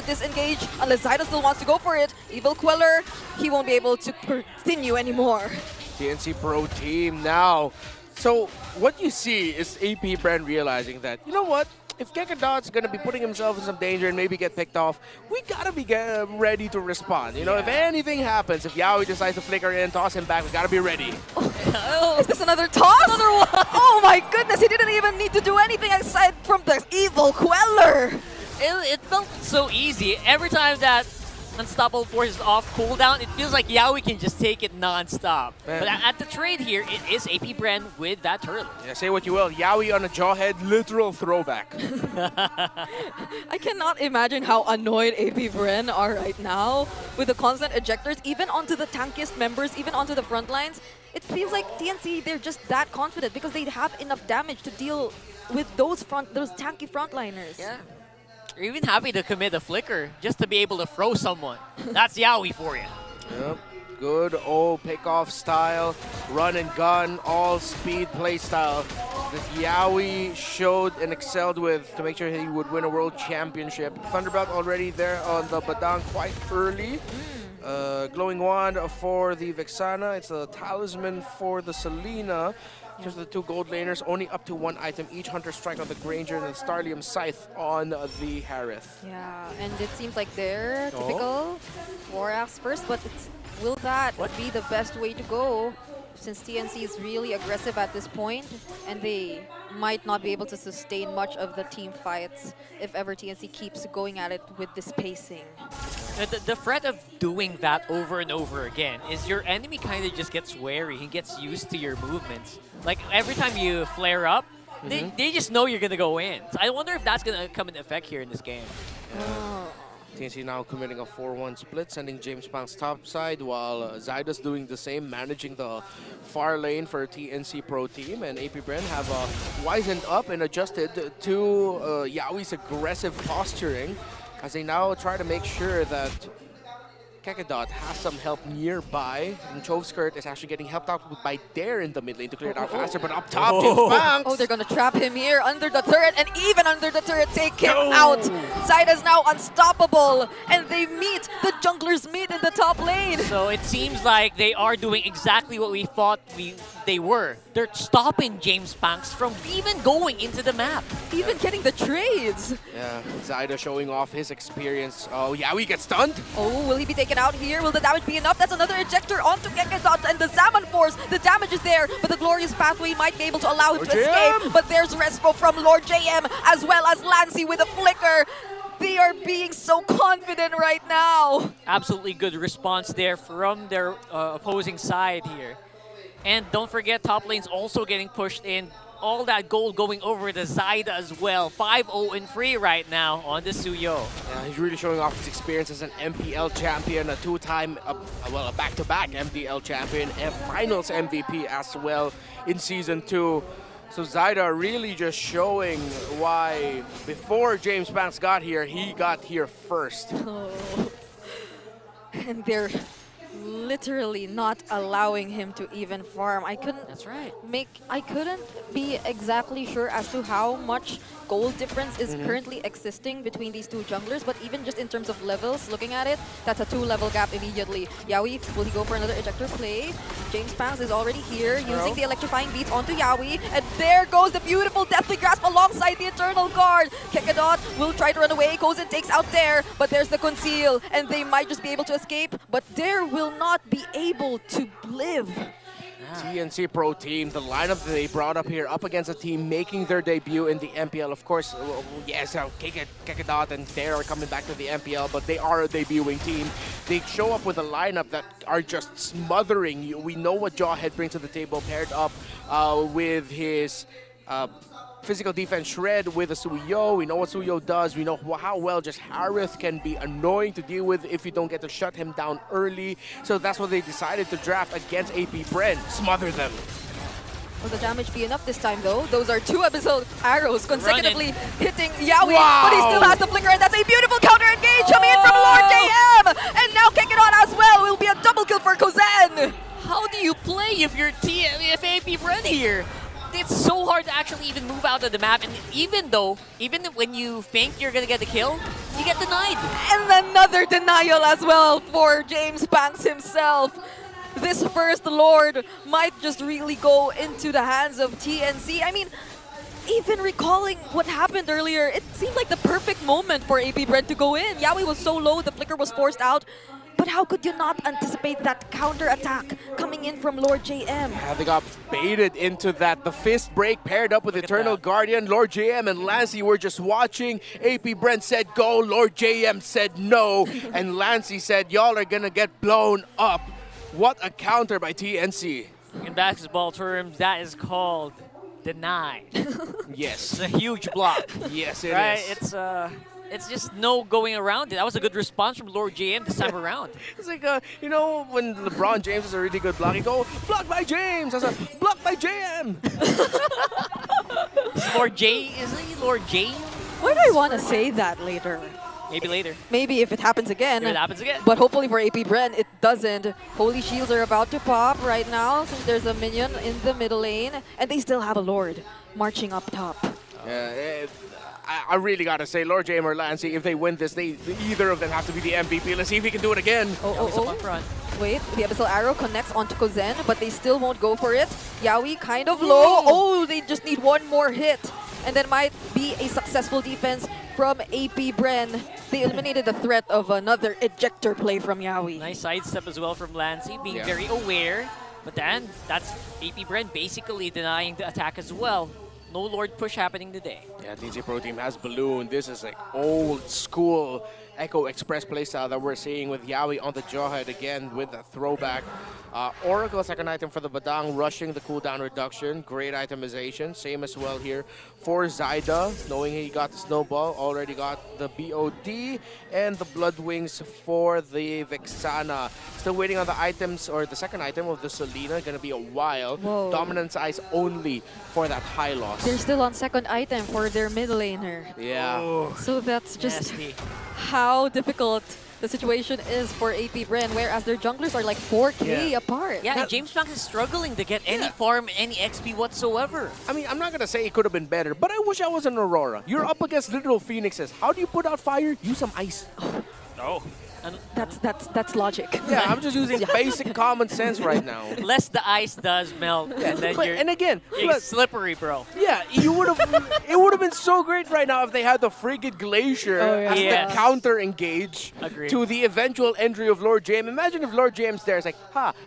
to disengage unless Zyda still wants to go for it. Evil Queller, he won't be able to continue anymore. TNC Pro Team now. So what you see is APBR realizing that, you know what? If Kekadot's going to be putting himself in some danger and maybe get picked off, we got to be ready to respond. You know, if anything happens, if Yaoi decides to flicker in, toss him back, we got to be ready. Oh, is this another toss? Another one! Oh my goodness, he didn't even need to do anything aside from the Evil Queller. It felt so easy. Every time that Unstoppable Force is off cooldown, it feels like Yaoi can just take it non-stop. But at the trade here, it is APBR with that turtle. Yeah, say what you will. Yaoi on a jawhead, literal throwback. I cannot imagine how annoyed APBR are right now with the constant ejectors, even onto the tankiest members, even onto the front lines. It feels like TNC, they're just that confident because they have enough damage to deal with those tanky frontliners. Yeah. You're even happy to commit a flicker just to be able to throw someone. That's Yaoi for you. Yep. Good old pickoff style, run and gun, all speed play style that Yaoi showed and excelled with to make sure he would win a world championship. Thunderbelt already there on the Badang quite early. Glowing Wand for the Vexana. It's a Talisman for the Selena. Here's the two gold laners, only up to one item each. Hunter Strike on the Granger and the Starlium Scythe on the Harith. Yeah, and it seems like they're typical War Axe first, but will that be the best way to go? Since TNC is really aggressive at this point, and they might not be able to sustain much of the team fights if ever TNC keeps going at it with this pacing. The threat of doing that over and over again is your enemy kind of just gets wary. He gets used to your movements. Like every time you flare up, they just know you're going to go in. So I wonder if that's going to come into effect here in this game. TNC now committing a 4-1 split, sending James Pang's top side, while Zyda's doing the same, managing the far lane for TNC Pro Team. And APBR have wisened up and adjusted to Yaoi's aggressive posturing as they now try to make sure that Kekadot has some help nearby. And Chovskirt is actually getting helped out by Dare in the mid lane to clear it out faster, but up top, James Pang! Oh, they're gonna trap him here under the turret, and even under the turret, take him out. Zyda's now unstoppable, and they meet, the junglers meet in the top lane. So it seems like they are doing exactly what we thought they were. They're stopping James Panks from even going into the map. Even getting the trades. Yeah, Zyda showing off his experience. Oh, Yaoi gets stunned. Oh, will he be taken out here? Will the damage be enough? That's another ejector onto Kekadot and the Zaman Force. The damage is there, but the Glorious Pathway might be able to allow him to escape. But there's Respo from Lord JM, as well as Lancy with a flicker. They are being so confident right now. Absolutely good response there from their opposing side here. And don't forget, top lane's also getting pushed in. All that gold going over to Zyda as well. 5-0 and free right now on the Suyo. Yeah, he's really showing off his experience as an MPL champion, a two-time, well, a back-to-back MPL champion, and finals MVP as well in Season 2. So Zyda really just showing why before James Pants got here, he got here first. Oh. And they're literally not allowing him to even farm. I couldn't be exactly sure as to how much gold difference is currently existing between these two junglers, but even just in terms of levels, looking at it, that's a 2-level gap immediately. Yaoi, will he go for another ejector play? James Pangs is already here, using the electrifying beats onto Yaoi, and there goes the beautiful Deathly Grasp alongside the Eternal Guard. Kekadot will try to run away, goes and takes out Dare, but there's the Conceal, and they might just be able to escape, but Dare will not be able to live. TNC Pro Team, the lineup that they brought up here, up against a team making their debut in the MPL. Of course, yes, Kekadot and Dare are coming back to the MPL, but they are a debuting team. They show up with a lineup that are just smothering you. We know what Jawhead brings to the table, paired up with his physical defense shred with a Suyo. We know what Suyo does. We know how well just Harith can be annoying to deal with if you don't get to shut him down early. So that's what they decided to draft against APBR. Smother them. Will the damage be enough this time though? Those are 2 Abyssal arrows consecutively hitting Yaoi, but he still has the flicker, and that's a beautiful counter engage coming in from Lord JM! And now Kekadot as well will be a double kill for Kozen! How do you play if you're APBR here? it's so hard to actually even move out of the map. And even when you think you're gonna get the kill, you get denied. And another denial as well for James Banks himself. This first Lord might just really go into the hands of TNC. I mean, even recalling what happened earlier, it seemed like the perfect moment for APBR to go in. Yawi was so low, the flicker was forced out. But how could you not anticipate that counter-attack coming in from Lord JM? Yeah, they got baited into that. The fist break paired up with Eternal Guardian. Lord JM and Lancy were just watching. APBR said go, Lord JM said no. And Lancy said, y'all are gonna get blown up. What a counter by TNC. In basketball terms, that is called denied. Yes. It's a huge block. Yes, it right? is. It's just no going around it. That was a good response from Lord JM this time around. It's like, you know, when LeBron James is a really good block, he go, block by James. I said, block by JM. Lord J, isn't he Lord J? Why do I want to say that later? Maybe later. Maybe if it happens again. If it happens again. But hopefully for APBR, it doesn't. Holy Shields are about to pop right now since there's a minion in the middle lane. And they still have a Lord marching up top. I really gotta say, Lord JM or Lancy, if they win this, either of them have to be the MVP. Let's see if he can do it again. Up front. Wait, the Abyssal Arrow connects onto Kozen, but they still won't go for it. Yawi kind of low. Oh, they just need one more hit. And then might be a successful defense from APBR. They eliminated the threat of another ejector play from Yawi. Nice sidestep as well from Lancy, being very aware. But then, that's APBR basically denying the attack as well. No Lord push happening today. Yeah, TNC Pro Team has Balloon. This is like old school Echo Express playstyle that we're seeing with Yawi on the jawhead again with a throwback. Oracle, second item for the Badang, rushing the cooldown reduction. Great itemization. Same as well here for Zyda, knowing he got the Snowball, already got the BOD, and the Blood Wings for the Vexana. Still waiting on the items, or the second item of the Selena. Gonna be a while. Whoa. Dominance Eyes only for that high loss. They're still on second item for their middle laner. Yeah. Oh, So that's just nasty. how difficult the situation is for APBR, whereas their junglers are like 4K apart. Yeah, and James Banks is struggling to get any farm, any XP whatsoever. I mean, I'm not gonna say it could have been better, but I wish I was an Aurora. You're up against literal phoenixes. How do you put out fire? Use some ice. No. And That's logic. Yeah, I'm just using basic common sense right now. less the ice does melt, and then But, and again, you're look, slippery, bro. yeah, you would have. It would have been so great right now if they had the frigid glacier as Yes. the counter engage Agreed. to the eventual entry of Lord JM. Imagine if Lord JM's there, it's like,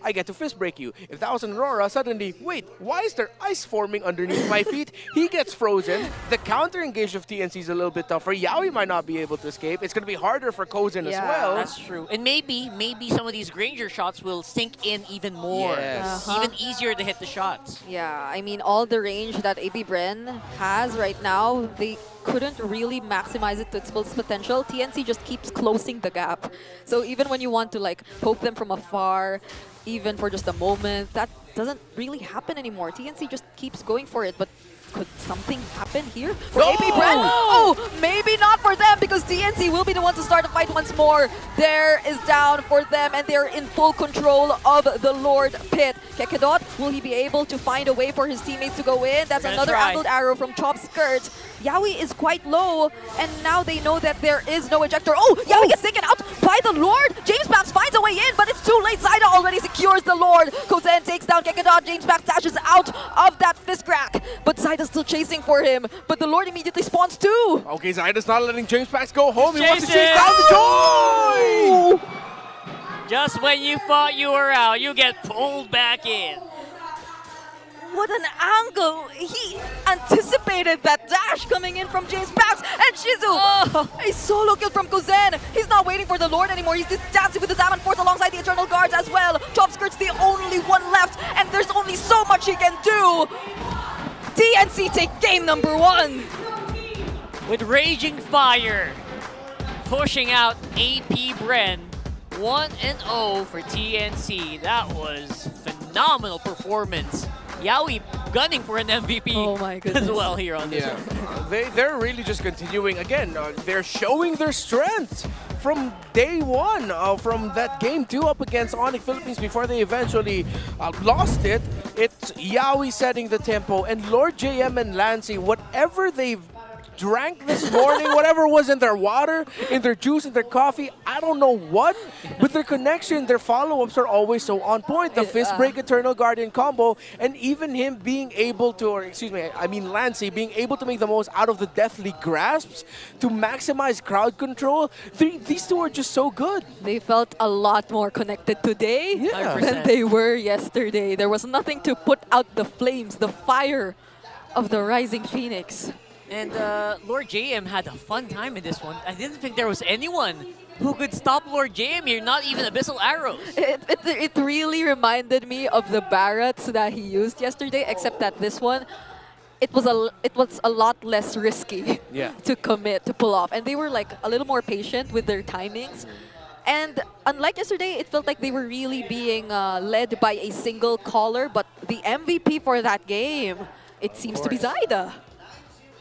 I get to fist break you. If that was an Aurora, suddenly, wait, why is there ice forming underneath my feet? He gets frozen. The counter engage of TNC is a little bit tougher. Yaoi might not be able to escape. It's gonna be harder for Kozen as Yeah. well. That's true. And maybe some of these Granger shots will sink in even more. Yes. Even easier to hit the shots. Yeah, I mean, all the range that APBR has right now, they couldn't really maximize it to its full potential. TNC just keeps closing the gap. So even when you want to like poke them from afar, even for just a moment, that doesn't really happen anymore. TNC just keeps going for it, but could something happen here for APBR? Oh, maybe not for them because TNC will be the one to start the fight once more. There is down for them and they're in full control of the Lord Pit. Kekedot, will he be able to find a way for his teammates to go in? That's another angled arrow from Chop's skirt. Yaoi is quite low and now they know that there is no ejector. Oh, Yaoi gets taken out by the Lord. James Banks finds a way in, but it's too late. Zyda already secures the Lord. Kozen takes down Kekedot. James Banks dashes out of that fist crack, but Zyda's still chasing for him. But the Lord immediately spawns too. Okay, Zyda's not letting James Banks go home. He wants to Chase chase it. down the joy! Just when you thought you were out, you get pulled back in. What an angle! He anticipated that dash coming in from James Banks and Shizu! A solo kill from Kozen! He's not waiting for the Lord anymore, he's just dancing with the Zaman Force alongside the Eternal Guards as well! Chop Skirt's the only one left and there's only so much he can do! TNC take game number 1! With Raging Fire, pushing out APBR, 1-0 for TNC. That was phenomenal performance. Yaoi gunning for an MVP Oh my goodness. as well here on this one. They're really just continuing. Again, they're showing their strength. from day one, from that game 2 up against Onyx Philippines before they eventually lost it. It's Yawi setting the tempo, and Lord JM and Lancy, whatever they've drank this morning, whatever was in their water, in their juice, in their coffee, I don't know what, but their connection, their follow-ups are always so on point. The fist break Eternal Guardian combo, and even him being able to, or excuse me, I mean Lancy, being able to make the most out of the deathly grasps to maximize crowd control. These two are just so good. They felt a lot more connected today Yeah. than they were yesterday. There was nothing to put out the flames, the fire of the Rising Phoenix. And Lord JM had a fun time in this one. I didn't think there was anyone who could stop Lord JM here, not even Abyssal Arrows. It really reminded me of the Barretts that he used yesterday, except that this one, it was a lot less risky to commit, to pull off. And they were like a little more patient with their timings. And unlike yesterday, it felt like they were really being led by a single caller. But the MVP for that game, it seems to be Zyda.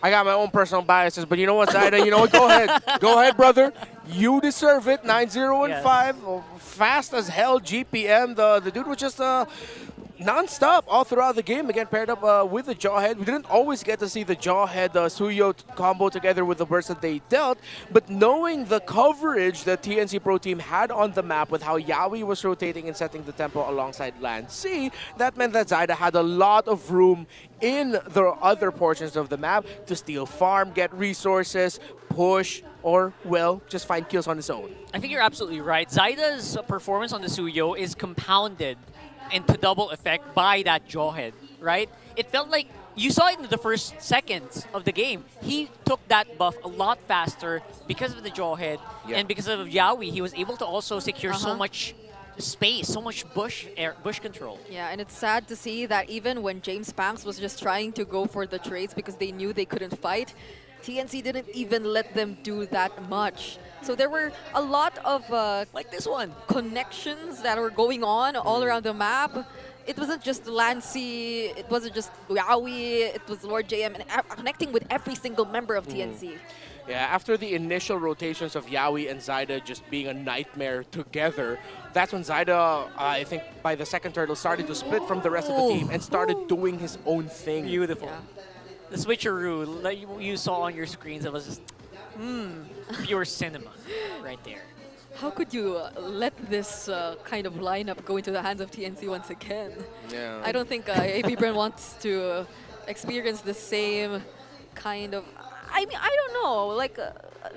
I got my own personal biases, but you know what, Zyda? You know what? Go ahead. Go ahead, brother. You deserve it. 9-0 and 5. Fast as hell GPM. The dude was just non-stop all throughout the game. Again, paired up with the Jawhead. We didn't always get to see the Jawhead Suyo combo together with the burst that they dealt, but knowing the coverage that TNC Pro Team had on the map with how Yawi was rotating and setting the tempo alongside Lancy, that meant that Zyda had a lot of room in the other portions of the map to steal farm, get resources, push, or, well, just find kills on his own. I think you're absolutely right. Zyda's performance on the Suyo is compounded into double effect by that Jawhead, right? It felt like you saw it in the first seconds of the game. He took that buff a lot faster because of the Jawhead, and because of Yawi, he was able to also secure so much space, so much bush control. Yeah, and it's sad to see that even when James Panks was just trying to go for the trades because they knew they couldn't fight, TNC didn't even let them do that much. So there were a lot of like this one, connections that were going on all around the map. It wasn't just Lancy, it wasn't just Yawi, it was Lord JM, and connecting with every single member of TNC. Yeah, after the initial rotations of Yawi and Zyda just being a nightmare together, that's when Zyda, I think by the second turtle, started to split from the rest of the team and started doing his own thing. Beautiful. The switcheroo that you saw on your screens, it was just pure cinema right there. How could you let this kind of lineup go into the hands of TNC once again? Yeah. I don't think APBR wants to experience the same kind of... I mean, I don't know. Like,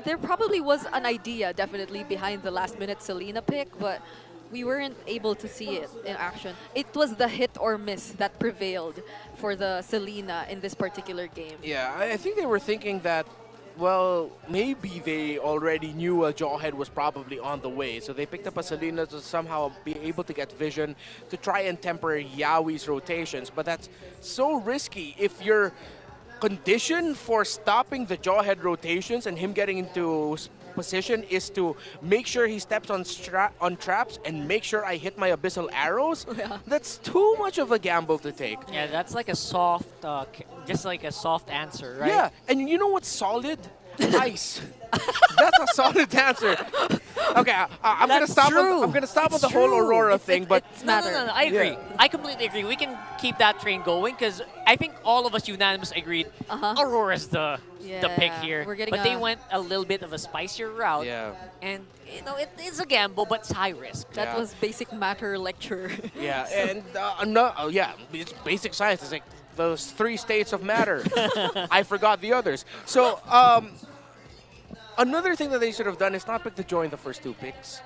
there probably was an idea, definitely, behind the last-minute Selena pick, but we weren't able to see it in action. It was the hit or miss that prevailed for the Selena in this particular game. Yeah, I think they were thinking that, well, maybe they already knew a Jawhead was probably on the way, so they picked up a Selena to somehow be able to get vision to try and temper Yawi's rotations. But that's so risky if you're condition for stopping the Jawhead rotations and him getting into position is to make sure he steps on traps and make sure I hit my Abyssal Arrows. That's too much of a gamble to take. Yeah, that's like a soft, just like a soft answer, right? Yeah, and you know what's solid? Ice. That's a solid answer. Okay, I'm gonna stop. I'm gonna stop on the whole Aurora thing, but no, I agree. I completely agree. We can keep that train going because I think all of us unanimously agreed Aurora's the pick here. But they went a little bit of a spicier route. Yeah. And you know, it is a gamble, but it's high risk. That was basic matter lecture. Yeah, and it's basic science. It's like those 3 states of matter. I forgot the others. So another thing that they should have done is not pick the Joy in the first 2 picks.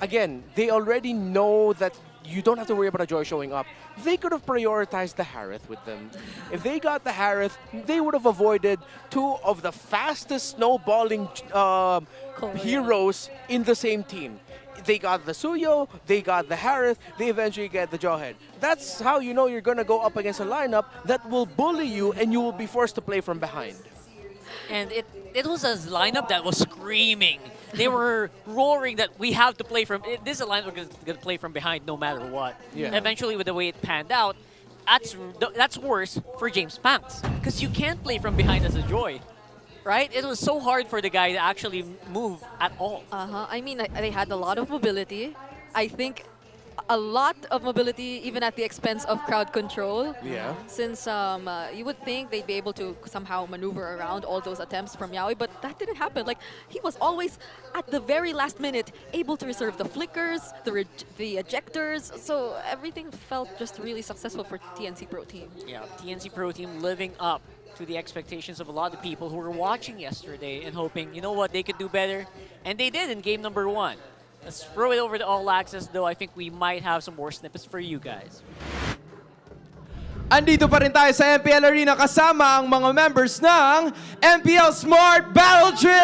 Again, they already know that you don't have to worry about a Joy showing up. They could have prioritized the Harith with them. If they got the Harith, they would have avoided 2 of the fastest snowballing heroes in the same team. They got the Suyo, they got the Harith, they eventually get the Jawhead. That's how you know you're going to go up against a lineup that will bully you and you will be forced to play from behind. And it was a lineup that was screaming. They were roaring that we have to play from... This is a lineup we're going to play from behind no matter what. Yeah. Eventually, with the way it panned out, that's worse for James Panks. Because you can't play from behind as a Joy. right? It was so hard for the guy to actually move at all. I mean, they had a lot of mobility. I think a lot of mobility, even at the expense of crowd control. Yeah. Since you would think they'd be able to somehow maneuver around all those attempts from Yaoi, but that didn't happen. Like, he was always, at the very last minute, able to reserve the flickers, the ejectors, so everything felt just really successful for TNC Pro Team. Yeah, TNC Pro Team living up to the expectations of a lot of people who were watching yesterday and hoping, you know what, they could do better. And they did in game number 1. Let's throw it over to All Access, though I think we might have some more snippets for you guys. Andito pa rin tayo sa MPL Arena kasama ang mga members ng MPL Smart Battle Trips!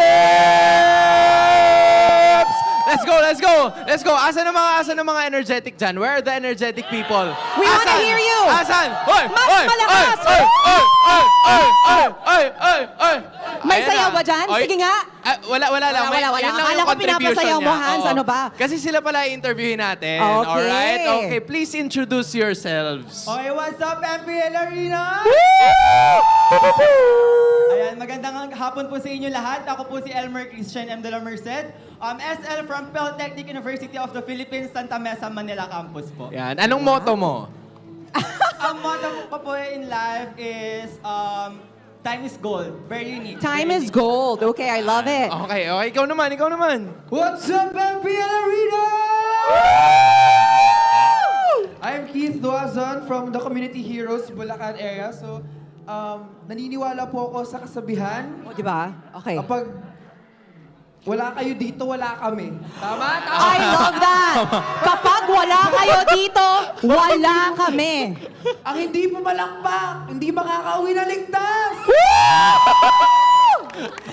Let's go, let's go, let's go. Asan ang mga energetic dyan? Where are the energetic people? We wanna hear you! Asan? Oy! Mas oy, malakas! Oy! Oy! Oy! Oy! Oy! Oy! Oy! May Ayan sayaw na. ba dyan? Oy. Sige nga. Wala lang. Wala. Yun lang Akala yung ko contribution pinapasayaw mo, niya. Hans. Oo. Ano ba? Kasi sila pala i-interviewin natin. Okay. Alright? Okay, please introduce yourselves. Okay, what's up, MPL Arena? Ayan, magandang hapon po sa inyo lahat. Ako po si Elmer Christian M. de la Merced, SL from Polytechnic University of the Philippines, Santa Mesa, Manila Campus po. Yan. Anong motto mo? Ang motto ko po in life is, time is gold. Very unique. Time very is gold. Okay, I love it. Okay. Ikaw naman. What's up, MPL Arena? I'm Keith Duazon from the Community Heroes Bulacan area. So, naniniwala po ako sa kasabihan. O, di ba? Okay. Kapag wala kayo dito, wala kami. Tama? I love that. Kapag wala kayo dito, wala kami. Ang hindi pumalakpak, hindi makakauwi na ligtas!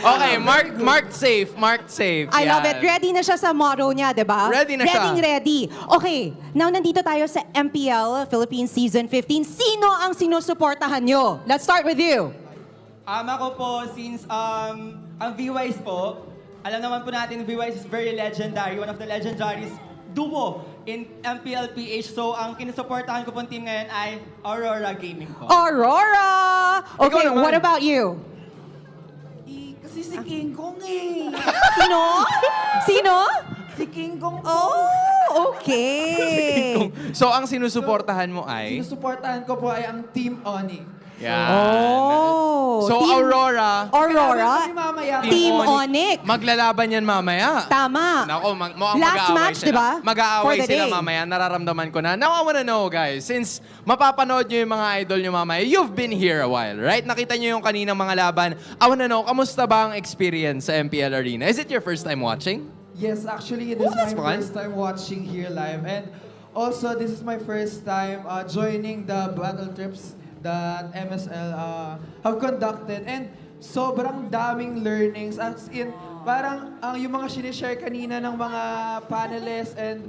Okay, marked safe. I love Yan. it. Ready na siya sa motto niya, di ba? Ready na siya. Ready. Okay, now nandito tayo sa MPL Philippines Season 15. Sino ang sinusuportahan nyo? Let's start with you. Ako po, since ang VWise po, alam naman po natin, VWise is very legendary. One of the legendary duo in MPL PH. So, ang kinusuportahan ko pong team ngayon ay Aurora Gaming po. Aurora! Okay, naman. what about you? Kasi si King Kong eh. Sino? Si King Kong po. Oh, okay. So, ang sinusuportahan mo ay? Sinusuportahan ko po ay ang Team Oni. Yan. Oh. So, Aurora, Aurora, Kami mamaya. Team Onyx. maglalaban yan mamaya. Tama. Nako, mukhang Last mag-aaway match, sila. di ba? Mag-aaway For the sila day. mamaya. Nararamdaman ko na. Now, I wanna know, guys, since mapapanood nyo yung mga idol nyo mamaya, you've been here a while, right? Nakita nyo yung kaninang mga laban. I wanna know, kamusta ba ang experience sa MPL Arena? Is it your first time watching? Yes, actually, this that's is my fun. first time watching here live. And also, this is my first time joining the battle trips that MSL have conducted. And sobrang daming learnings. As in, parang yung mga sinishare kanina ng mga panelists and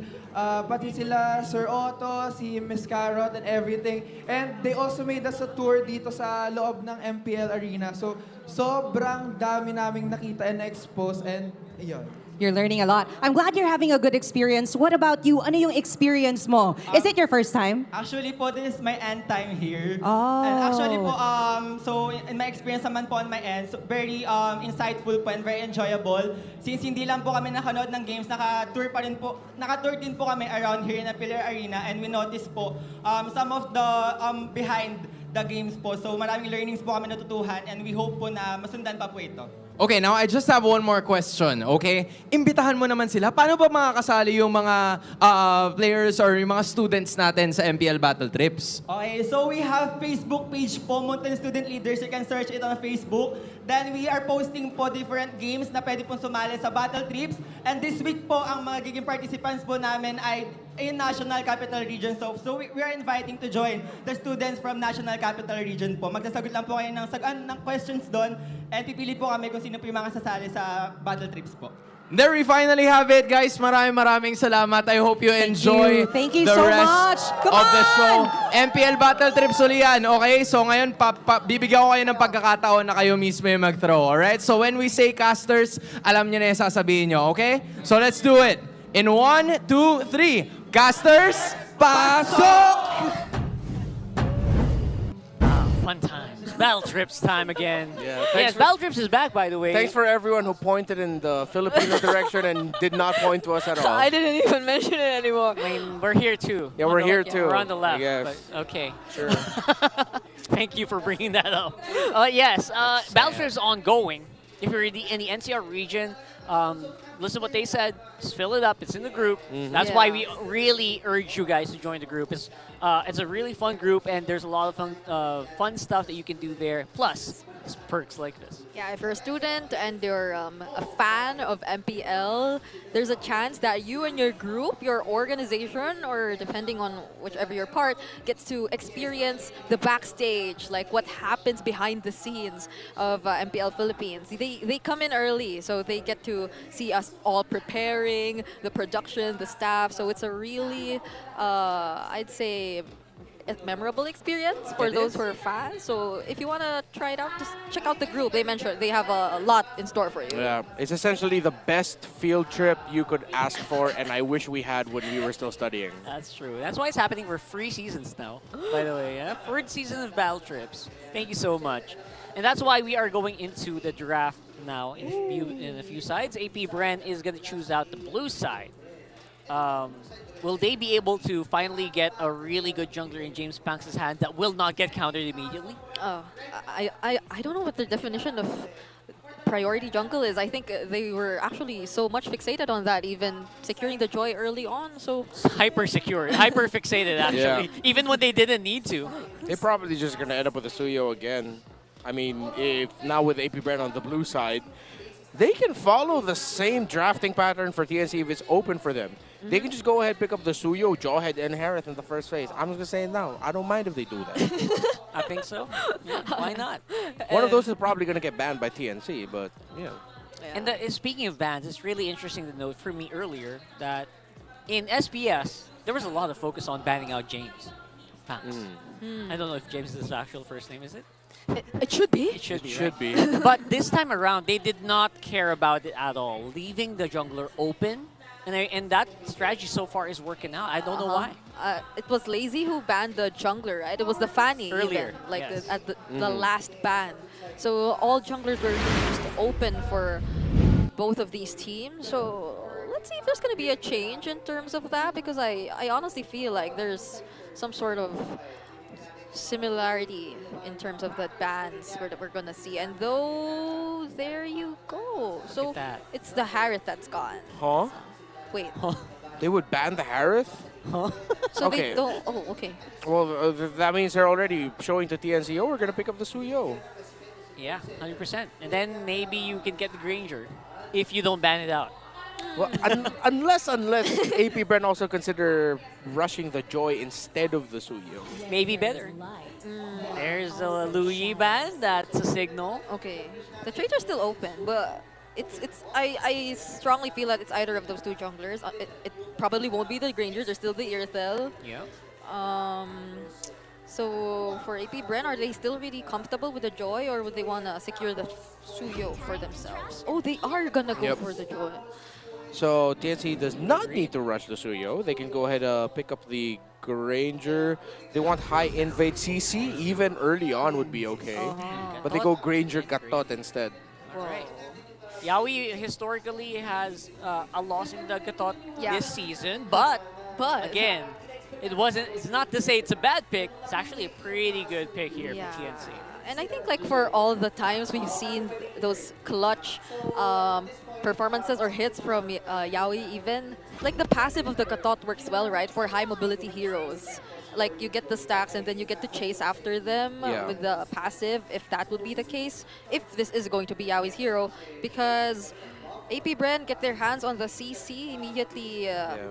pati sila Sir Otto, si Miss Carrot and everything. And they also made us a tour dito sa loob ng MPL Arena. So, sobrang dami naming nakita and na-expose. And, ayun. You're learning a lot. I'm glad you're having a good experience. What about you? Ano yung experience mo? Is it your first time? Actually po, this is my end time here. Oh. And actually po, so in my experience naman po on my end, so very insightful po and very enjoyable. Since hindi lang po kami nakanood ng games, naka-tour din po kami around here in the Pillar Arena, and we noticed po some of the behind the games po. So maraming learnings po kami natutuhan, and we hope po na masundan pa po ito. Okay, now I just have one more question, okay? Imbitahan mo naman sila. Paano ba makakasali yung mga players or yung mga students natin sa MPL Battle Trips? Okay, so we have Facebook page po, Mountain Student Leaders. You can search it on Facebook. Then we are posting po different games na pwede pong sumali sa Battle Trips. And this week po, ang magiging participants po namin ay in National Capital Region. So we are inviting to join the students from National Capital Region po. Magsasagot lang po kayo ng questions doon. And pipili po kami kung sino po yung mga sasali sa Battle Trips po. There we finally have it, guys. Maraming salamat. I hope you enjoy Thank you the so rest much. Come of the on! show. MPL Battle Trips uli yan, okay? So ngayon, bibigyan ko kayo ng pagkakataon na kayo mismo yung mag-throw, alright? So when we say casters, alam niyo na yung sasabihin nyo, okay? So let's do it. In 1, 2, 3. Casters, pasok! Fun times. Battle Trips time again. Yeah, Yes, Battle Trips is back, by the way. Thanks for everyone who pointed in the Filipino direction and did not point to us at all. I didn't even mention it anymore. I mean, we're here too. Yeah, On we're the- here too. We're on the left. Yes. But, okay. Sure. Thank you for bringing that up. Yes, Battle Trips is ongoing. If you're in the NCR region, listen to what they said. Just fill it up. It's in the group. That's why we really urge you guys to join the group. It's a really fun group, and there's a lot of fun stuff that you can do there. Plus, perks like this. Yeah, if you're a student and you're a fan of MPL, there's a chance that you and your group, your organization, or depending on whichever your part, gets to experience the backstage, like what happens behind the scenes of MPL Philippines. They come in early, so they get to see us all preparing, the production, the staff. So it's a really, I'd say, a memorable experience for those who are fans. So if you want to try it out, just check out the group. They mentioned they have a lot in store for you. Yeah, it's essentially the best field trip you could ask for, and I wish we had when we were still studying. That's true. That's why it's happening for 3 seasons now, by the way. Yeah? 3rd season of Battle Trips. Thank you so much. And that's why we are going into the draft now in a few sides. APBR is going to choose out the blue side. Will they be able to finally get a really good jungler in James Banks' hand that will not get countered immediately? Oh, I don't know what the definition of priority jungle is. I think they were actually so much fixated on that, even securing the Joy early on. So Hyper secure, hyper fixated actually, even when they didn't need to. They're probably just going to end up with a Suyo again. I mean, if now with APBR on the blue side, they can follow the same drafting pattern for TNC if it's open for them. They can just go ahead, pick up the Suyo, Jawhead, and Harith in the first phase. I'm just going to say it now. I don't mind if they do that. I think so. Yeah, why not? One of those is probably going to get banned by TNC, but, yeah. And speaking of bans, it's really interesting to note for me earlier that in SBS, there was a lot of focus on banning out James Banks. I don't know if James is his actual first name, is it? it should be. It should be, Should right? be. But this time around, they did not care about it at all, leaving the jungler open. And that strategy so far is working out. I don't know why. It was Lazy who banned the jungler, right? It was the Fanny Earlier, even, like yes. at the last ban. So all junglers were just open for both of these teams. So let's see if there's going to be a change in terms of that, because I honestly feel like there's some sort of similarity in terms of the bans that we're going to see. And though, there you go. So at that. it's the Harith that's gone. Huh? Wait. They would ban the Harith? So Okay. they don't. Oh, okay. Well, that means they're already showing to TNC, oh, we're going to pick up the Suyo. Yeah, 100%. And then maybe you can get the Granger if you don't ban it out. Well, unless APBR also consider rushing the Joy instead of the Suyo. Maybe better. There's a Louis ban. That's a signal. Okay. The trades are still open, but I strongly feel that it's either of those two junglers. It probably won't be the Granger. There's still the Irithel. Yeah. So for APBR, are they still really comfortable with the Joy, or would they want to secure the Suyo for themselves? Oh, they are gonna go Yep. for the Joy. So TNC does not need to rush the Suyo. They can go ahead pick up the Granger. They want high invade CC. Even early on would be okay. But they go Granger Gatot instead. Right. Yaoi historically has a loss in the Gatot Yeah. this season, but again, it's not to say it's a bad pick. It's actually a pretty good pick here for TNC. And I think like for all the times we've seen those clutch performances or hits from Yaoi, even like the passive of the Gatot works well, right, for high mobility heroes. Like you get the stacks and then you get to chase after them with the passive, if that would be the case, if this is going to be Yaoi's hero, because APBR get their hands on the CC immediately,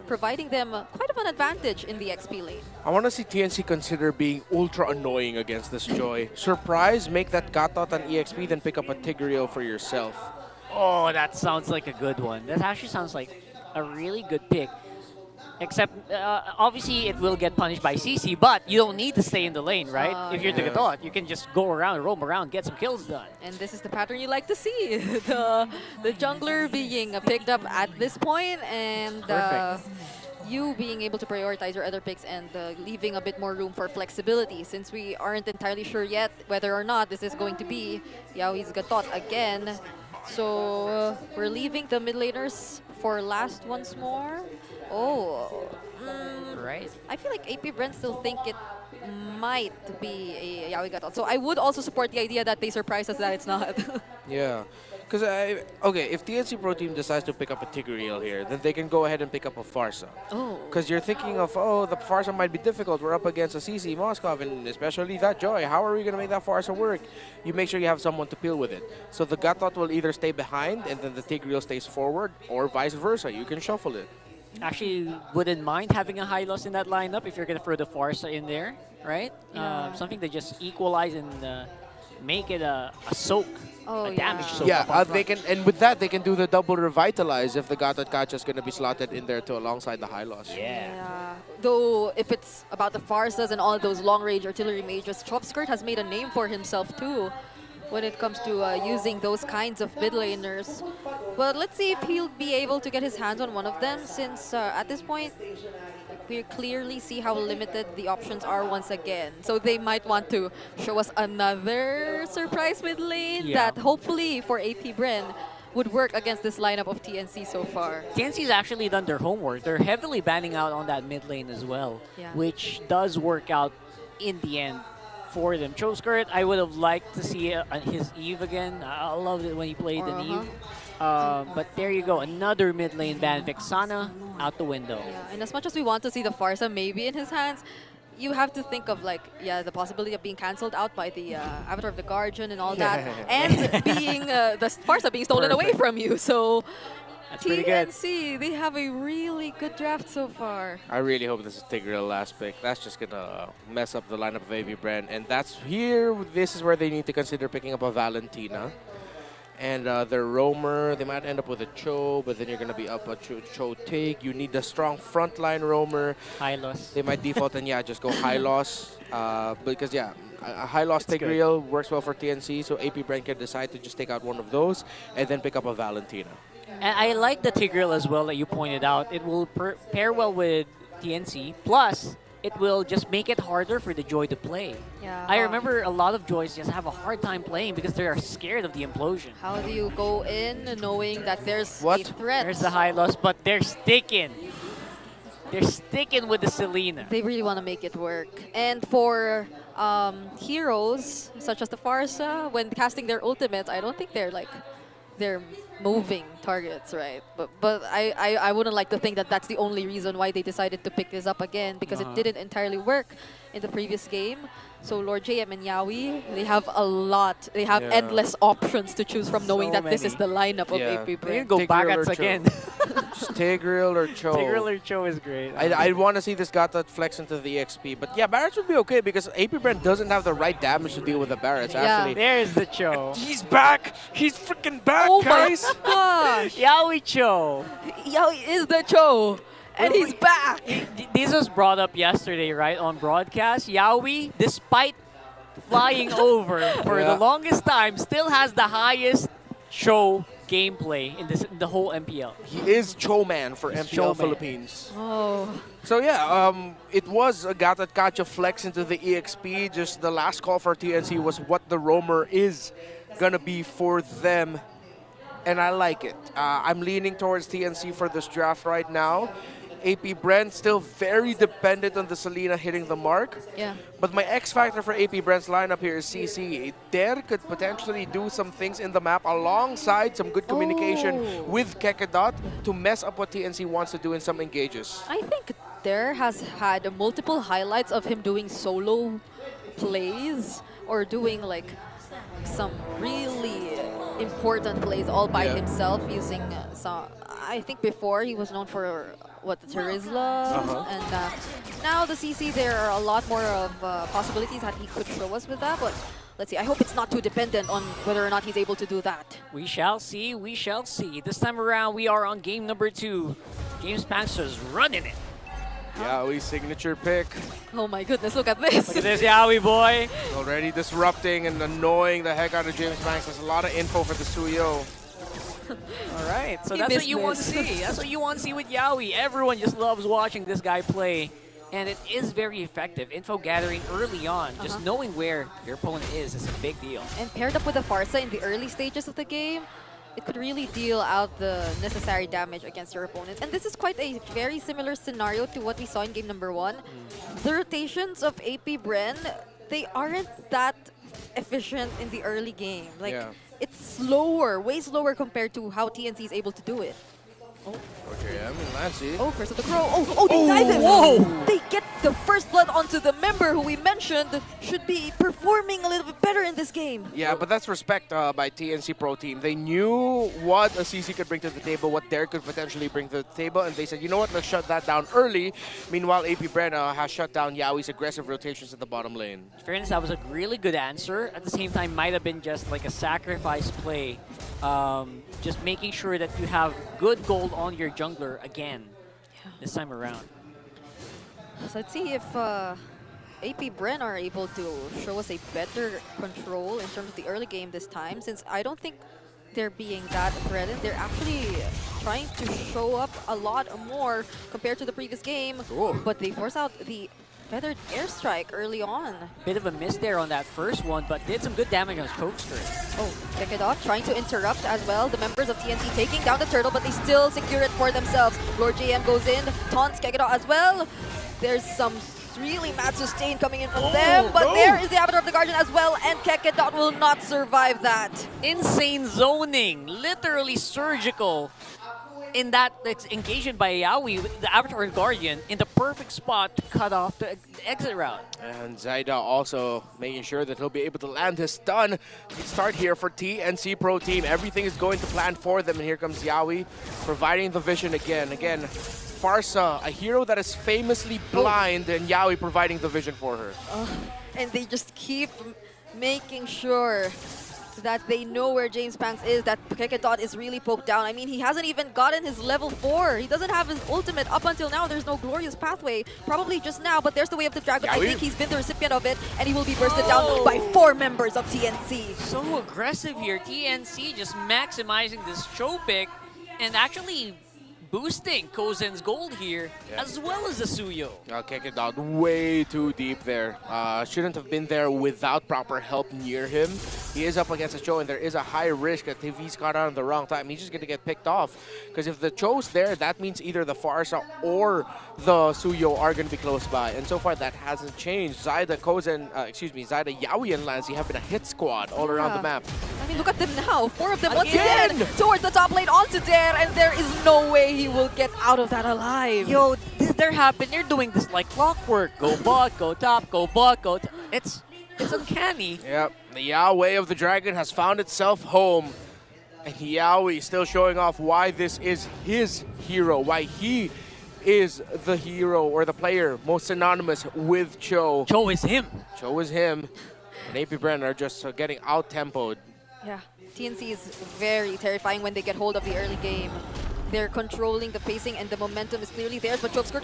providing them quite of an advantage in the XP lane. I want to see TNC consider being ultra annoying against this Joy. Surprise, make that Gatot an EXP, then pick up a Tigreal for yourself. Oh, that sounds like a good one. That actually sounds like a really good pick. Except, obviously, it will get punished by CC, but you don't need to stay in the lane, right? If you're the Gatot, you can just go around, roam around, get some kills done. And this is the pattern you like to see. the jungler being picked up at this point, and you being able to prioritize your other picks and leaving a bit more room for flexibility, since we aren't entirely sure yet whether or not this is going to be Yaoi's Gatot again. So we're leaving the mid laners for last once more. Oh, Right. I feel like AP Brent still think it might be a Yaoi Gatot. So I would also support the idea that they surprise us that it's not. Yeah. Because, okay, if TNC Pro Team decides to pick up a Tigreal here, then they can go ahead and pick up a Farsa. Oh. Because you're thinking of, oh, the Farsa might be difficult. We're up against a CC, Moskov, and especially that Joy. How are we going to make that Farsa work? You make sure you have someone to peel with it. So the Gatot will either stay behind and then the Tigreal stays forward, or vice versa. You can shuffle it. Actually, wouldn't mind having a high loss in that lineup if you're going to throw the Farsa in there, right? Yeah. Something to just equalize and make it a soak. Oh, a damage yeah. soak. Yeah, up on they front. can, and with that, they can do the double revitalize if the Gatot Kacha is going to be slotted in there to alongside the high loss. Yeah. Though, if it's about the Farsas and all those long-range artillery mages, Chopskirt has made a name for himself too when it comes to using those kinds of mid laners. But let's see if he'll be able to get his hands on one of them, since at this point, we clearly see how limited the options are once again. So they might want to show us another surprise mid lane Yeah. that hopefully for AP Bren would work against this lineup of TNC so far. TNC's actually done their homework. They're heavily banning out on that mid lane as well, Yeah. which does work out in the end for them. Choskirt, I would have liked to see his Eve again. I loved it when he played an Eve. But there you go, another mid lane ban. Vexana out the window. Yeah, and as much as we want to see the Farsa maybe in his hands, you have to think of like, yeah, the possibility of being cancelled out by the Avatar of the Guardian and all that, and being the Farsa being stolen away Perfect. from you. So That's pretty good. TNC, they have a really good draft so far. I really hope this is Tigreal last pick. That's just going to mess up the lineup of AV Brand. And that's here, this is where they need to consider picking up a Valentina. And their roamer, they might end up with a Cho, but then you're going to be up a Cho Tig. You need a strong frontline roamer. High loss. They might default and, yeah, just go high loss. Because, yeah, a high loss It's Tigreal works well for TNC, so AP Brand can decide to just take out one of those and then pick up a Valentina. And I like the Tigreal as well that you pointed out. It will pair well with TNC. Plus, it will just make it harder for the Joy to play. Yeah. I remember a lot of Joys just have a hard time playing because they are scared of the implosion. How do you go in knowing that there's What? a threat? There's the high loss, but they're sticking. They're sticking with the Selena. They really want to make it work. And for heroes such as the Farsa, when casting their ultimates, I don't think they're moving targets, right? But I wouldn't like to think that that's the only reason why they decided to pick this up again, because it didn't entirely work in the previous game. So Lord JM and Yaoi, they have a lot. They have Yeah. endless options to choose from, knowing So that this is the many. lineup of Yeah. AP They Brand. can go Tigreal or Bagats Cho. again. Just Tigreal or Cho. Tigreal or Cho is great. I want to see this Gatot flex into the EXP. But yeah, Barretts would be okay because AP Brand doesn't have the right damage to deal with the Barretts, Yeah. actually. There's the Cho. He's back! He's freaking back, Oh guys! my gosh! Yaoi Cho. Yaoi is the Cho! And he's back! This was brought up yesterday, right, on broadcast. Yaoi, despite flying over for Yeah. the longest time, still has the highest Cho gameplay in the whole MPL. He is Cho Man for He's MPL Cho Man. Philippines. Oh. So yeah, it was a Gatot Kacha flex into the EXP. Just the last call for TNC was what the roamer is gonna be for them. And I like it. I'm leaning towards TNC for this draft right now. AP Brent still very dependent on the Selena hitting the mark. Yeah. But my X factor for AP Brent's lineup here is CC. There could potentially do some things in the map alongside some good communication Oh. with Kekedot to mess up what TNC wants to do in some engages. I think Dare has had multiple highlights of him doing solo plays or doing like some really important plays all by Yeah. himself using some. I think before he was known for what, the Terizla, and now the CC, there are a lot more of possibilities that he could show us with that, but let's see. I hope it's not too dependent on whether or not he's able to do that. We shall see, we shall see. This time around, we are on game number 2. GameSpancer's running it. Yeah, we signature pick. Oh my goodness, look at this. Look at this Yaoi boy. Already disrupting and annoying the heck out of James Banks. There's a lot of info for the Suyo. All right, so He that's what missed you want to this. see. That's what you want to see with Yaoi. Everyone just loves watching this guy play, and it is very effective. Info gathering early on, just knowing where your opponent is a big deal. And paired up with the Farsa in the early stages of the game, it could really deal out the necessary damage against your opponents. And this is quite a very similar scenario to what we saw in game number 1. The rotations of AP Bren, they aren't that efficient in the early game. Like, it's slower, way slower compared to how TNC is able to do it. Okay, I mean, Lancey. Oh, Curse of the Crow. Oh, they dive him. Whoa! They get the first blood onto the member who we mentioned should be performing a little bit better in this game. Yeah, but that's respect by TNC Pro Team. They knew what a CC could bring to the table, what Dare could potentially bring to the table, and they said, you know what, let's shut that down early. Meanwhile, AP Brenna has shut down Yaoi's aggressive rotations at the bottom lane. In fairness, that was a really good answer. At the same time, might have been just like a sacrifice play. Just making sure that you have good gold on your jungler again this time around. So let's see if AP Bren are able to show us a better control in terms of the early game this time, since I don't think they're being that threatened. They're actually trying to show up a lot more compared to the previous game, but they force out the feathered airstrike early on. Bit of a miss there on that first one, but did some good damage on Chokester. Oh, check it out, trying to interrupt as well. The members of TNC taking down the turtle, but they still secure it for themselves. Lord JM goes in, taunts Kekado as well. There's some really mad sustain coming in from them, but there is the Avatar of the Guardian as well, and Kekadot will not survive that. Insane zoning, literally surgical. In that engagement by Yaoi with the Avatar Guardian in the perfect spot to cut off the exit route. And Zaida also making sure that he'll be able to land his stun. Start here for TNC Pro Team. Everything is going to plan for them, and here comes Yaoi providing the vision again. Again, Farsa, a hero that is famously blind, and Yaoi providing the vision for her. And they just keep making sure that they know where James Panks is, that Kekadot is really poked down. I mean, he hasn't even gotten his level 4. He doesn't have his ultimate up until now. There's no glorious pathway. Probably just now, but there's the way of the dragon. I think he's been the recipient of it, and he will be bursted down by 4 members of TNC. So aggressive here. TNC just maximizing this show pick and actually boosting Kozen's gold here, as well as the Suyo. Kekadot way too deep there. Shouldn't have been there without proper help near him. He is up against a Cho, and there is a high risk that if he's caught on the wrong time, he's just going to get picked off. Because if the Cho's there, that means either the Farsa or the Suyo are going to be close by. And so far, that hasn't changed. Zaida, Zaida, Yaoi, and Lancey have been a hit squad all around the map. I mean, look at them now. 4 of them once again towards the top lane onto Dare, and there is no way he will get out of that alive. Yo, they're happening. They're doing this like clockwork. Go bot, go top, go bot, go. It's uncanny. Yep, the Yahweh of the Dragon has found itself home. And Yaoi still showing off why this is his hero, why he is the hero or the player most synonymous with Cho. Cho is him. Cho is him. And AP Bren are just getting out-tempoed. Yeah, TNC is very terrifying when they get hold of the early game. They're controlling the pacing, and the momentum is clearly theirs, but Chokeskirt,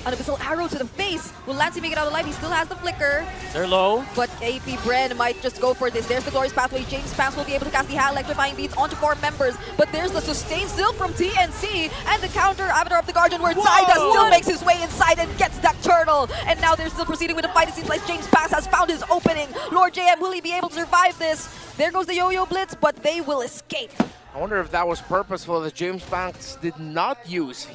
an abyssal arrow to the face. Will Lancey make it out alive? He still has the flicker. They're low. But AP Bren might just go for this. There's the glorious pathway. James Pants will be able to cast the Hat Electrifying Beats onto 4 members, but there's the sustain still from TNC, and the counter Avatar of the Guardian, where Zaida still makes his way inside and gets that turtle. And now they're still proceeding with the fight. It seems like James Pants has found his opening. Lord JM, will he be able to survive this? There goes the Yo-Yo Blitz, but they will escape. I wonder if that was purposeful that James Banks did not use.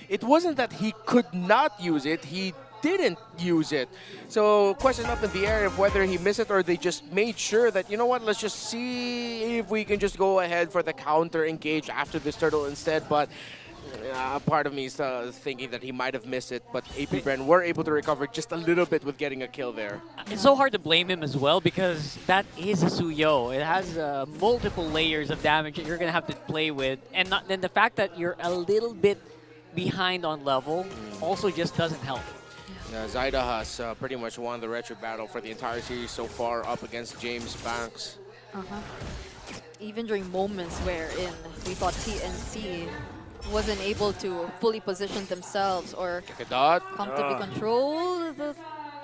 It wasn't that he could not use it, he didn't use it. So question up in the air of whether he missed it or they just made sure that, you know what, let's just see if we can just go ahead for the counter engage after this turtle instead. But part of me is thinking that he might have missed it, but AP Bren were able to recover just a little bit with getting a kill there. It's so hard to blame him as well because that is a Suyo. It has multiple layers of damage that you're going to have to play with. And then the fact that you're a little bit behind on level also just doesn't help. Zaida has pretty much won the retro battle for the entire series so far up against James Banks. Even during moments wherein we thought TNC wasn't able to fully position themselves or comfortably control the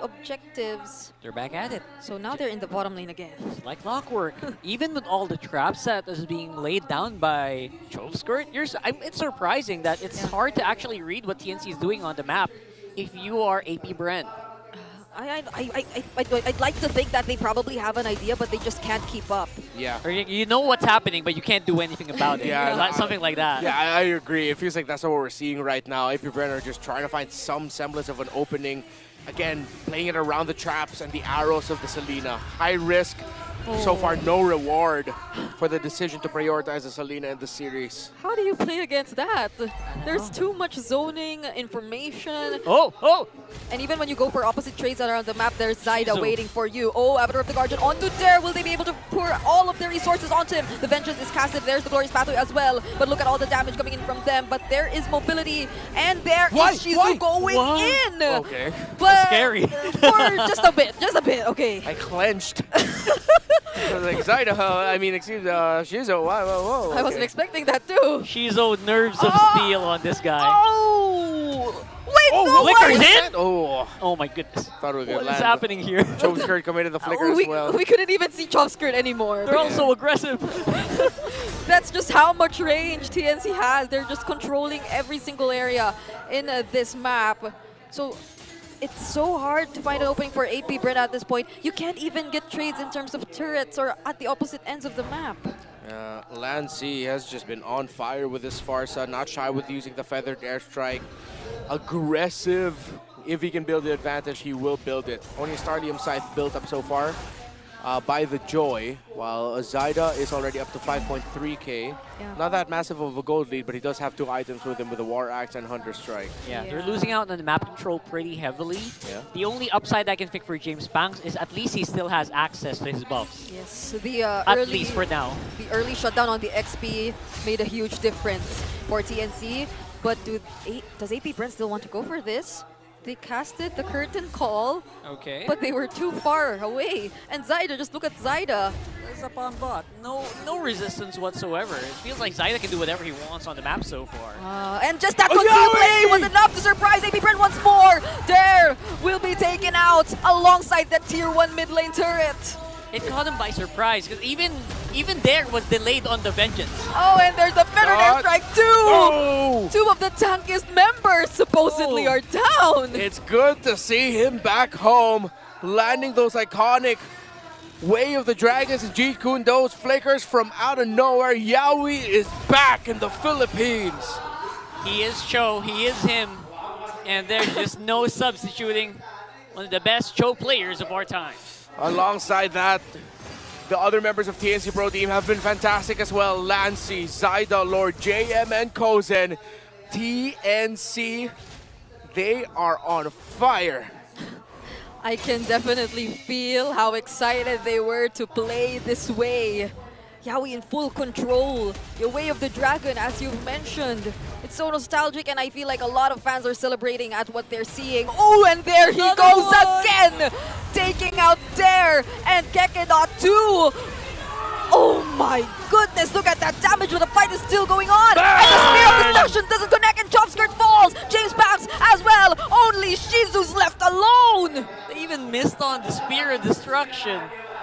objectives. They're back at it. So now they're in the bottom lane again. Like clockwork. Even with all the traps that is being laid down by Chovskirt, it's surprising that it's hard to actually read what TNC is doing on the map if you are AP Brent. I'd like to think that they probably have an idea, but they just can't keep up. Yeah. Or you know what's happening, but you can't do anything about it. Yeah. Something like that. Yeah, I agree. It feels like that's what we're seeing right now. AP Brent are just trying to find some semblance of an opening. Again, playing it around the traps and the arrows of the Selena. High risk. So far, no reward for the decision to prioritize the Selena in the series. How do you play against that? There's too much zoning, information. Oh! And even when you go for opposite trades that are on the map, there's Zyda waiting for you. Oh, Avatar of the Guardian onto Dare. Will they be able to pour all of their resources onto him? The Vengeance is casted. There's the Glorious Pathway as well. But look at all the damage coming in from them. But there is mobility. And there is Shizu going in. Okay. But scary. For just a bit. Okay. I clenched. I was like, Zyda, Shizu, whoa. I wasn't expecting that too. Shizu nerves of steel on this guy. Oh! Wait, no Flicker's way! in? Oh, My goodness. thought we were What gonna is land. happening here? Chovskirt committed the flicker as well. We couldn't even see Chovskirt anymore. They're all so aggressive. That's just how much range TNC has. They're just controlling every single area in this map. So it's so hard to find an opening for AP Brent at this point. You can't even get trades in terms of turrets or at the opposite ends of the map. Lancy has just been on fire with his Farsa, not shy with using the feathered airstrike. Aggressive. If he can build the advantage, he will build it. Only Starlium Scythe built up so far by the Joy, while Zyda is already up to 5.3k. Yeah. Not that massive of a gold lead, but he does have 2 items with him with the War Axe and Hunter Strike. Yeah, they're losing out on the map control pretty heavily. Yeah. The only upside I can pick for James Banks is at least he still has access to his buffs. Yes, the At least for now. The early shutdown on the XP made a huge difference for TNC. But does AP Brent still want to go for this? They casted the curtain call, Okay. but they were too far away. And Zyda, just look at Zyda. There's up on bot. No resistance whatsoever. It feels like Zyda can do whatever he wants on the map so far. And just that concealed play was enough to surprise AP Brent once more. Dare will be taken out alongside that tier 1 mid lane turret. It caught him by surprise because even there was delayed on the Vengeance. Oh, and there's the feathered airstrike too. Oh! 2 of the tankiest members supposedly are down. It's good to see him back home, landing those iconic Way of the Dragons and Jeet Kune Do flickers from out of nowhere. Yaoi is back in the Philippines. He is Cho, he is him, and there's just no substituting one of the best Cho players of our time. Alongside that, the other members of TNC Pro Team have been fantastic as well. Lancy, Zyda, Lord JM, and Kozen. TNC, they are on fire. I can definitely feel how excited they were to play this way. Yaoi in full control. Your Way of the Dragon, as you've mentioned. It's so nostalgic, and I feel like a lot of fans are celebrating at what they're seeing. Oh, and there he goes again! Taking out Dare and Kekedot too. Oh my goodness, look at that damage when the fight is still going on. And the Spear of Destruction doesn't connect and Chovskirt falls. James Banks as well. Only Shizu's left alone. They even missed on the Spear of Destruction.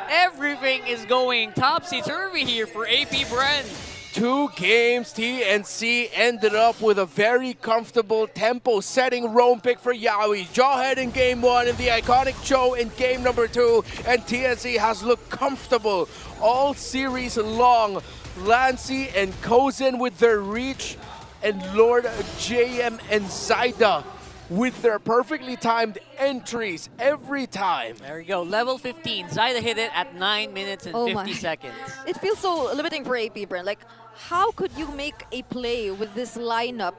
Everything is going topsy-turvy here for AP Brent. 2 games, TNC ended up with a very comfortable tempo-setting roam pick for Yaoi. Jawhead in game 1 and the iconic Cho in game number 2. And TNC has looked comfortable all series long. Lancy and Kozen with their reach, and Lord JM and Zyda with their perfectly timed entries every time. There we go, level 15. Zyda hit it at 9 minutes and 50 seconds. It feels so limiting for AP Brent. Like, how could you make a play with this lineup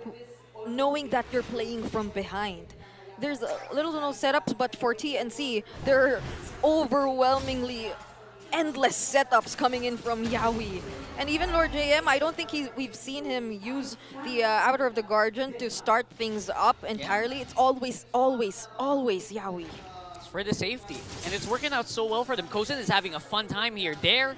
knowing that you're playing from behind? There's little to no setups, but for TNC, there are overwhelmingly endless setups coming in from Yaoi. And even Lord JM, I don't think we've seen him use the Avatar of the Guardian to start things up entirely. It's always Yaoi. It's for the safety, and it's working out so well for them. Kozen is having a fun time here. Dare,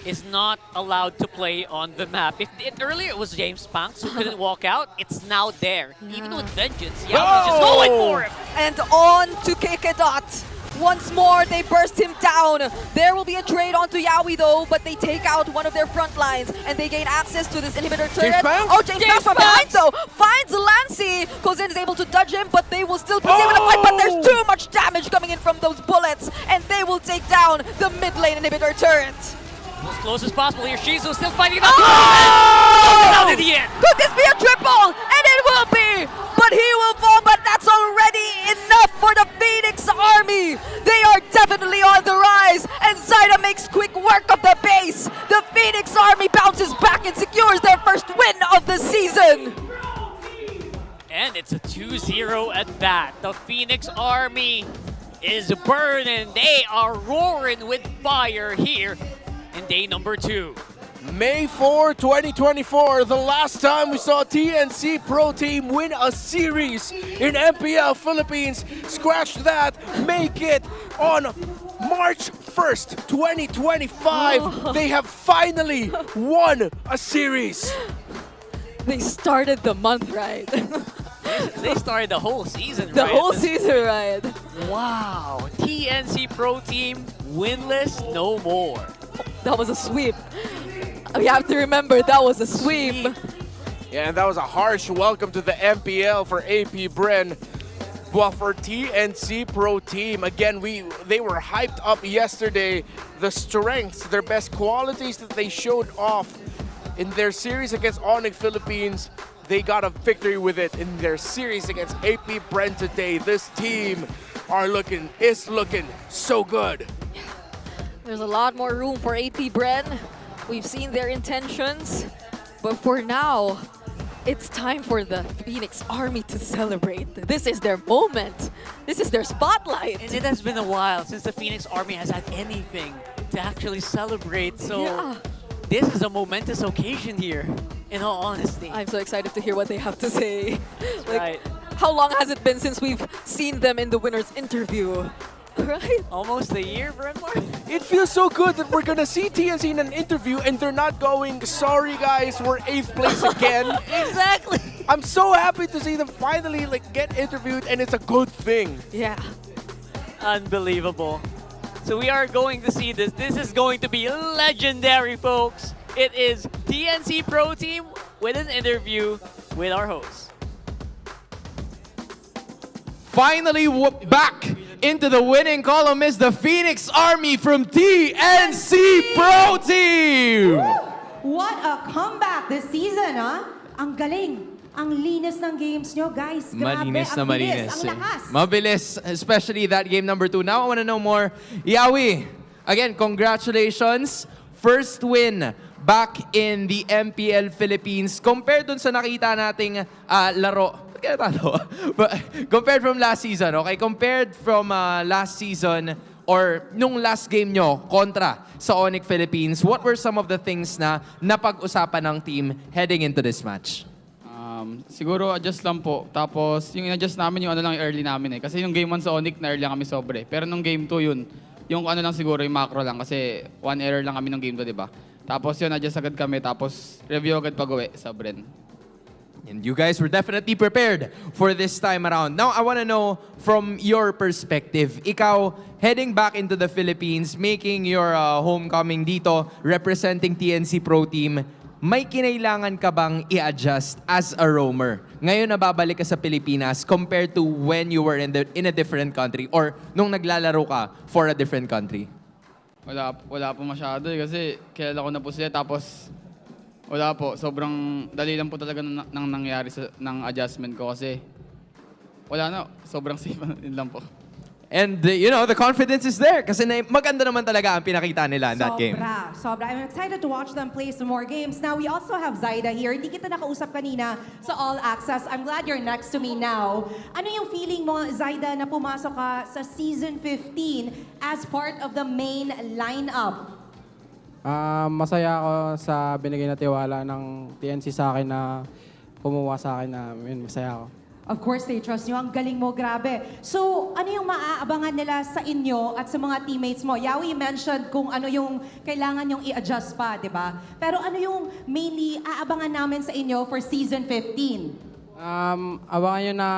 is not allowed to play on the map. Earlier it was James Panks who couldn't walk out. It's now there. Even with Vengeance, Yaoi's just going for him. And on to Kekedot. Once more, they burst him down. There will be a trade onto Yaoi though, but they take out one of their front lines and they gain access to this inhibitor turret. James Panks from behind though finds Lancy. Kozin is able to dodge him, but they will still proceed with the fight. But there's too much damage coming in from those bullets, and they will take down the mid lane inhibitor turret. As close as possible here. Shizu still fighting it out in the end. Could this be a triple? And it will be! But he will fall, but that's already enough for the Phoenix Army! They are definitely on the rise, and Zyda makes quick work of the base! The Phoenix Army bounces back and secures their first win of the season! And it's a 2-0 at that. The Phoenix Army is burning. They are roaring with fire here in day number 2. May 4, 2024, the last time we saw TNC Pro Team win a series in MPL Philippines. Scratch that, make it on March 1st, 2025. They have finally won a series. They started the month right. They started the whole season The right. whole season right. Wow. TNC Pro Team winless no more. That was a sweep. We have to remember that was a sweep. Yeah, and that was a harsh welcome to the MPL for APBR. Well, for TNC Pro Team, again, they were hyped up yesterday. The strengths, their best qualities that they showed off in their series against Onyx Philippines, they got a victory with it in their series against APBR today. This team is looking so good. There's a lot more room for APBR. We've seen their intentions, but for now, it's time for the Phoenix Army to celebrate. This is their moment. This is their spotlight. And it has been a while since the Phoenix Army has had anything to actually celebrate. So this is a momentous occasion here, in all honesty. I'm so excited to hear what they have to say. Right. How long has it been since we've seen them in the winner's interview? Right? Almost a year, Brenmar? It feels so good that we're gonna see TNC in an interview and they're not going, sorry guys, we're 8th place again. Exactly. I'm so happy to see them finally get interviewed, and it's a good thing. Yeah. Unbelievable. So we are going to see this. This is going to be legendary, folks. It is TNC Pro Team with an interview with our host. Finally back into the winning column is the Phoenix Army from TNC Pro Team! What a comeback this season, ha? Ang galing. Ang linis ng games nyo, guys. Grabe, Malinis na ang bilis, malinis. ang lakas. Mabilis, especially that game number 2. Now I want to know more. Yaoi, again, congratulations. First win back in the MPL Philippines. Compared dun sa nakita nating laro, but compared from last season, okay? Compared from last season or nung last game nyo kontra sa Onyx Philippines, what were some of the things na napag-usapan ng team heading into this match? Siguro adjust lang po. Tapos yung in-adjust namin yung ano lang yung early namin eh. Kasi yung game 1 sa Onyx na early lang kami sobre. Pero nung game 2 yun, yung ano lang siguro yung macro lang. Kasi 1 error lang kami nung game 2, di ba? Tapos yun, adjust agad kami. Tapos review agad pag-uwi sa Bren. And you guys were definitely prepared for this time around. Now, I want to know from your perspective, ikaw, heading back into the Philippines, making your homecoming dito, representing TNC Pro Team, may kinailangan ka bang i-adjust as a roamer? Ngayon na babalik ka sa Pilipinas compared to when you were in a different country or nung naglalaro ka for a different country? Wala po masyado eh. Kasi kilala ko na po sila. Tapos wala po. Sobrang dali lang po talaga nang nangyari ng adjustment ko kasi wala na. Sobrang safe yun lang po. And, you know, the confidence is there kasi maganda naman talaga ang pinakita nila in that game. Sobra. I'm excited to watch them play some more games. Now, we also have Zyda here. Hindi kita nakausap kanina sa All Access. I'm glad you're next to me now. Ano yung feeling mo, Zyda, na pumasok ka sa Season 15 as part of the main lineup? Masaya ako sa binigay na tiwala ng TNC sa akin na kumuha sa akin na masaya ako. Of course, they trust nyo. Ang galing mo, grabe. So, ano yung maaabangan nila sa inyo at sa mga teammates mo? Yawi mentioned kung ano yung kailangan yung i-adjust pa, di ba? Pero ano yung mainly aabangan namin sa inyo for Season 15? Abangan nyo na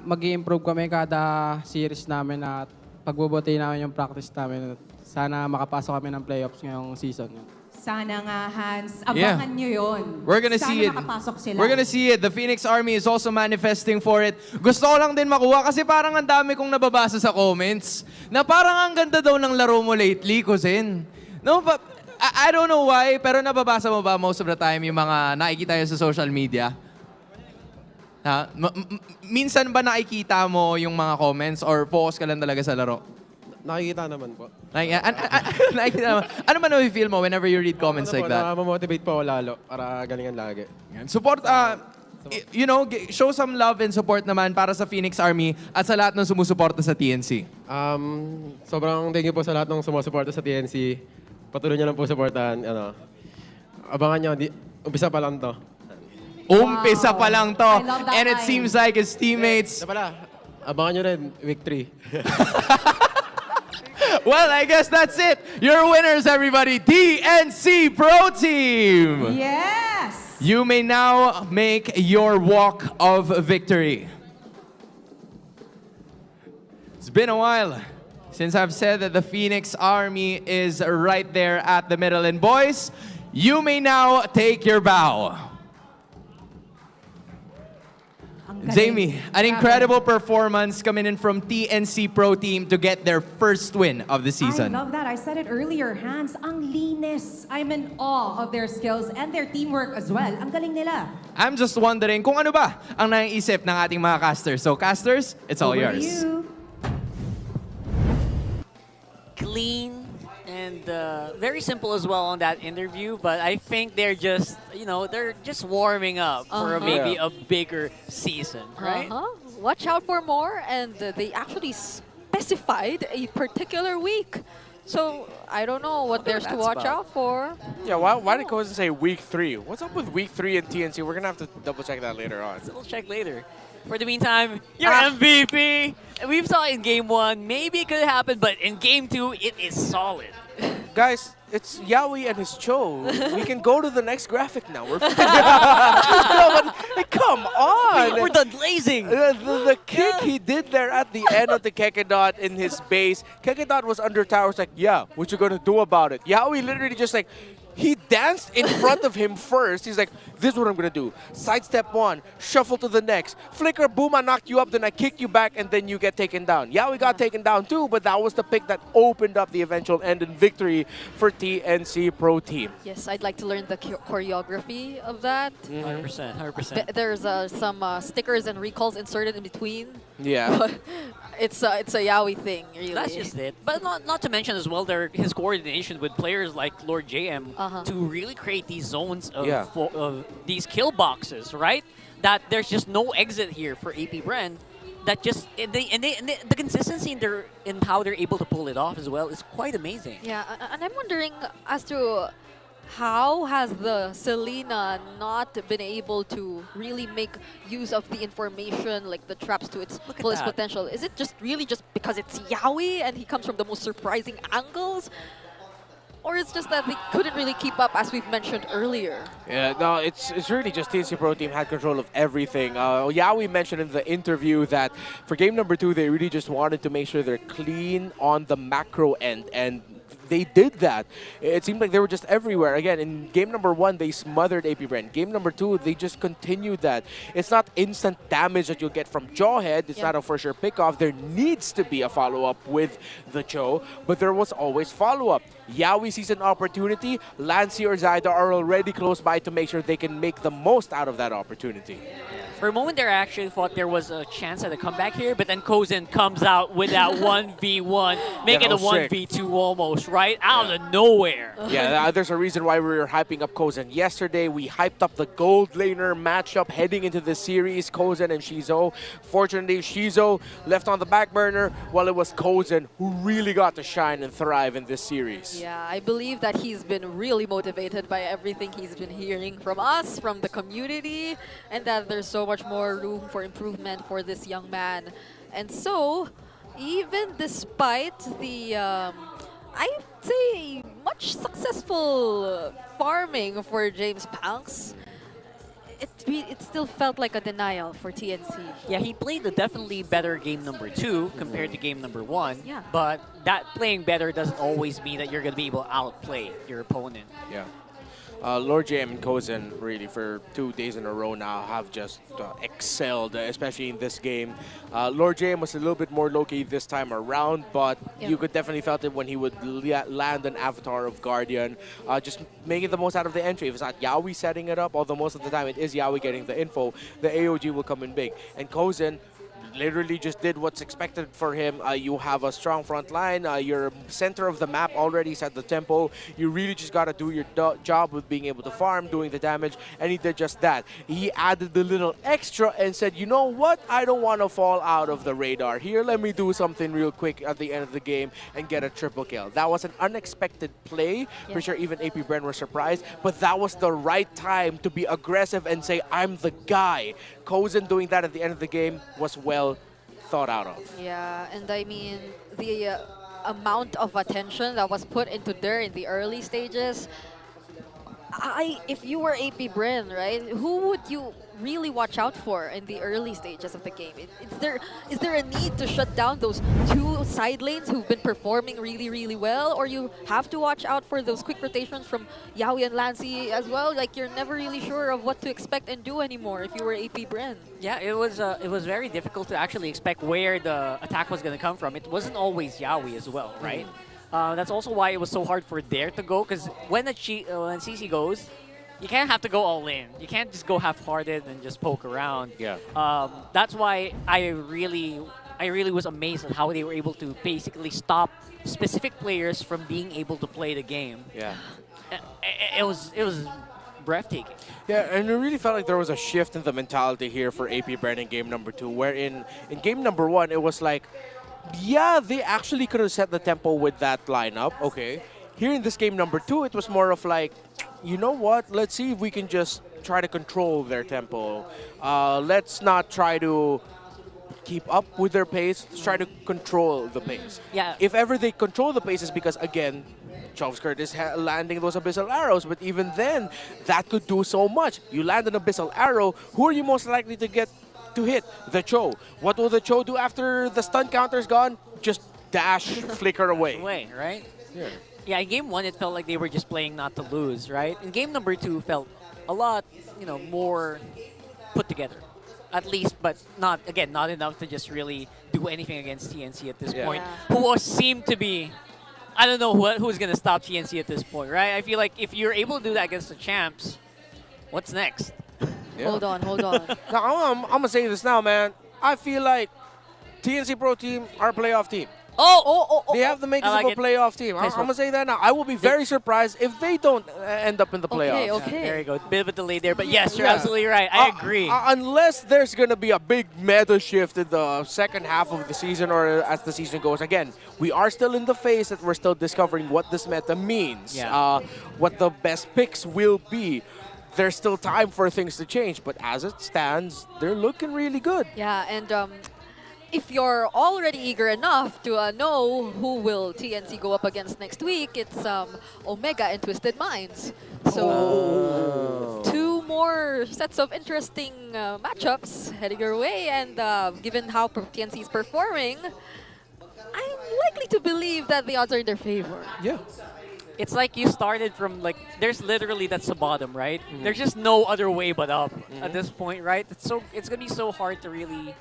mag-i-improve kami kada series namin at pagbubuti namin yung practice namin. Sana makapasok kami ng playoffs ngayong season. Sana nga, Hans. Abangan nyo yun. We're gonna Sana see it. makapasok sila. We're gonna see it. The Phoenix Army is also manifesting for it. Gusto ko lang din makuha kasi parang ang dami kong nababasa sa comments na parang ang ganda daw ng laro mo lately, Cousin. No, but I don't know why, pero nababasa mo ba most of the time yung mga nakikita nyo sa social media? Ha? Minsan ba nakikita mo yung mga comments or focus ka lang talaga sa laro? Nakikita naman po. Nakikita naman. Ano man feel mo whenever you read comments like that? Nakamotivate po ako lalo para galingan lagi. Support, you know, show some love and support naman para sa Phoenix Army at sa lahat ng sumusuporta sa TNC. Sobrang thank you po sa lahat ng sumusuporta sa TNC. Patuloy niyo lang po supportahan. Abangan niyo, umpisa pa lang to. Umpisa pa lang to. I love that And it line. seems like his teammates... Abangan niyo rin, week 3. Well, I guess that's it. Your winners, everybody. TNC Pro Team. Yes! You may now make your walk of victory. It's been a while since I've said that the Phoenix Army is right there at the middle. And boys, you may now take your bow. Ang galing. Jamie, an Grabe. incredible performance coming in from TNC Pro Team to get their first win of the season. I love that. I said it earlier, Hans. Ang linis. I'm in awe of their skills and their teamwork as well. Ang galing nila. I'm just wondering kung ano ba ang naiisip ng ating mga casters. So casters, it's all Over to yours. you. Clean and very simple as well on that interview, but I think they're just, they're just warming up for maybe a bigger season, right? Watch out for more, and they actually specified a particular week. So I don't know what there's to watch out for. Yeah, why did Kozen say week 3? What's up with week 3 in TNC? We're gonna have to double check that later on. So we'll check later. For the meantime, your MVP. We've saw it in game 1. Maybe it could happen, but in game 2, it is solid. Guys, it's Yaoi and his Cho. We can go to the next graphic now. We're no, but like, come on. We're done blazing. The kick he did there at the end of the Kekedot in his base. Kekedot was under towers like, yeah, what you gonna do about it? Yaoi literally just like, he danced in front of him first. He's like, this is what I'm going to do. Sidestep one, shuffle to the next. Flicker, boom, I knocked you up, then I kick you back, and then you get taken down. Yeah, we got taken down too, but that was the pick that opened up the eventual end in victory for TNC Pro Team. Yes, I'd like to learn the choreography of that. 100%, 100%. There's some stickers and recalls inserted in between. Yeah. But it's a Yaoi thing, really. That's just it. But not to mention as well his coordination with players like Lord JM to really create these zones of these kill boxes, right? That there's just no exit here for APBR. That just the consistency in how they're able to pull it off as well is quite amazing. Yeah, and I'm wondering as to how has the Selena not been able to really make use of the information, like the traps, to its fullest potential? Is it just really just because it's Yaoi and he comes from the most surprising angles? Or it's just that they couldn't really keep up, as we've mentioned earlier? Yeah, no, it's really just TNC Pro Team had control of everything. Yaoi mentioned in the interview that for game number 2, they really just wanted to make sure they're clean on the macro end, and they did that. It seemed like they were just everywhere. Again, in game number 1, they smothered APBR. Game number 2, they just continued that. It's not instant damage that you'll get from Jawhead. It's not a for sure pickoff. There needs to be a follow-up with the Cho, but there was always follow-up. Yaoi sees an opportunity. Lancy or Zyda are already close by to make sure they can make the most out of that opportunity. For a moment there, I actually thought there was a chance at a comeback here, but then Kozen comes out with that 1v1, make it a 1v2 almost, right? Out of nowhere. Yeah, there's a reason why we were hyping up Kozen. Yesterday, we hyped up the gold laner matchup heading into the series, Kozen and Shizo. Fortunately, Shizo left on the back burner, while it was Kozen who really got to shine and thrive in this series. Yeah, I believe that he's been really motivated by everything he's been hearing from us, from the community, and that there's so much much more room for improvement for this young man. And so, even despite the, I'd say, much successful farming for James Panks, it still felt like a denial for TNC. Yeah, he played a definitely better game number 2 compared to game number 1. Yeah. But that playing better doesn't always mean that you're going to be able to outplay your opponent. Yeah. Lord JM and Kozen really for 2 days in a row now have just excelled, especially in this game. Lord JM was a little bit more low-key this time around, but you could definitely felt it when he would land an Avatar of Guardian, just making the most out of the entry. If it's not Yaoi setting it up, although most of the time it is Yaoi getting the info, the AOG will come in big. And Kozen literally just did what's expected for him. You have a strong front line. Your center of the map already set the tempo. You really just got to do your job with being able to farm, doing the damage, and he did just that. He added the little extra and said, you know what? I don't want to fall out of the radar here. Let me do something real quick at the end of the game and get a triple kill. That was an unexpected play. Pretty sure even APBR was surprised, but that was the right time to be aggressive and say, I'm the guy. Kozen doing that at the end of the game was well thought out of. Yeah, and I mean, the amount of attention that was put into there in the early stages, if you were APBR, right, who would you really watch out for in the early stages of the game? Is there a need to shut down those 2 side lanes who've been performing really, really well, or you have to watch out for those quick rotations from Yaoi and Lancy as well? Like, you're never really sure of what to expect and do anymore if you were APBR. Yeah, it was very difficult to actually expect where the attack was going to come from. It wasn't always Yaoi as well, right? That's also why it was so hard for Dare to go, because when CC goes, you can't have to go all in. You can't just go half-hearted and just poke around. Yeah. That's why I really was amazed at how they were able to basically stop specific players from being able to play the game. Yeah. It was breathtaking. Yeah, and it really felt like there was a shift in the mentality here for APBR in game number 2, wherein in game number 1, it was like, yeah, they actually could have set the tempo with that lineup, okay. Here in this game number 2, it was more of like, you know what, let's see if we can just try to control their tempo. Let's not try to keep up with their pace, let's try to control the pace. Yeah. If ever they control the pace, it's because, again, Chovskert is landing those abyssal arrows, but even then, that could do so much. You land an abyssal arrow, who are you most likely to get to hit? The Cho. What will the Cho do after the stun counter's gone? Just dash, flicker away. Right? Yeah. Yeah, in game 1, it felt like they were just playing not to lose, right? In game number 2, felt a lot, more put together. At least, but not enough to just really do anything against TNC at this point. Who seemed to be, I don't know who's going to stop TNC at this point, right? I feel like if you're able to do that against the champs, what's next? Yeah. Hold on. Now, I'm going to say this now, man. I feel like TNC Pro Team are a playoff team. They have the makings of a playoff team. I'm going to say that now. I will be very surprised if they don't end up in the playoffs. Okay. There you go. Bit of a delay there, but yes, you're absolutely right. I agree. Unless there's going to be a big meta shift in the second half of the season or as the season goes. Again, we are still in the phase that we're still discovering what this meta means, what the best picks will be. There's still time for things to change, but as it stands, they're looking really good. Yeah, and if you're already eager enough to know who will TNC go up against next week, it's Omega and Twisted Minds. So 2 more sets of interesting matchups heading your way, and given how TNC is performing, I'm likely to believe that the odds are in their favor. Yeah. It's like you started from, like, there's literally, that's the bottom, right? There's just no other way but up at this point, right? It's going to be so hard to really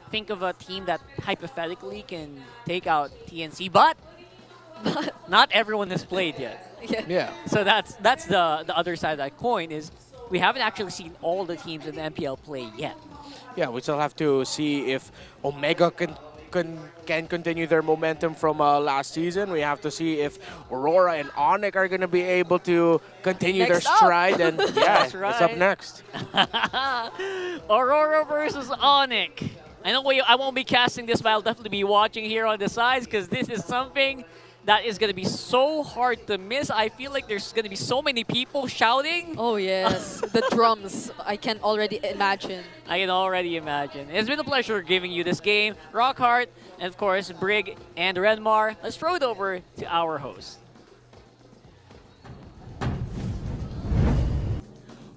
think of a team that hypothetically can take out TNC, but not everyone has played yet. Yeah. So that's the other side of that coin, is we haven't actually seen all the teams in the MPL play yet. Yeah, we still have to see if Omega can continue their momentum from last season. We have to see if Aurora and Onyx are going to be able to continue their stride. And yeah, it's up next. Aurora versus Onyx. I know I won't be casting this, but I'll definitely be watching here on the sides, because this is something that is going to be so hard to miss. I feel like there's going to be so many people shouting. Oh yes, the drums. I can already imagine. I can already imagine. It's been a pleasure giving you this game. Rockhart, and of course, Brig and Renmar. Let's throw it over to our host.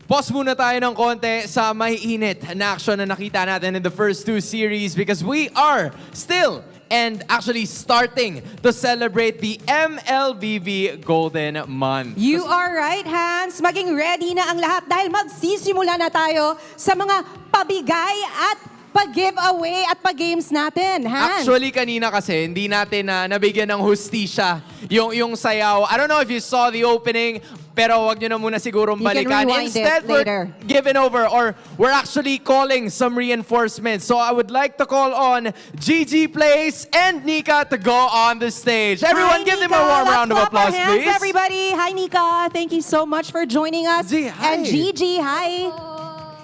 Pause muna tayo ng konti sa maiinit na action na nakita natin in the first two series because we are still and actually starting to celebrate the MLBB Golden Month. You are right, Hans. Maging ready na ang lahat dahil magsisimula na tayo sa mga pabigay at pag-giveaway at pag-games natin, Hans. Actually, kanina kasi, hindi natin nabigyan ng hustisya yung sayaw. I don't know if you saw the opening, pero wag nyo na muna sigurong You can balikan. rewind Instead, it later. we're giving over or we're actually calling some reinforcements. So I would like to call on GG Plays and Nika to go on the stage. Everyone, Hi, give them Nika. a warm Let's round of clap our applause, hands, please. everybody. Hi, Nika. Thank you so much for joining us. G, hi. And Gigi, hi.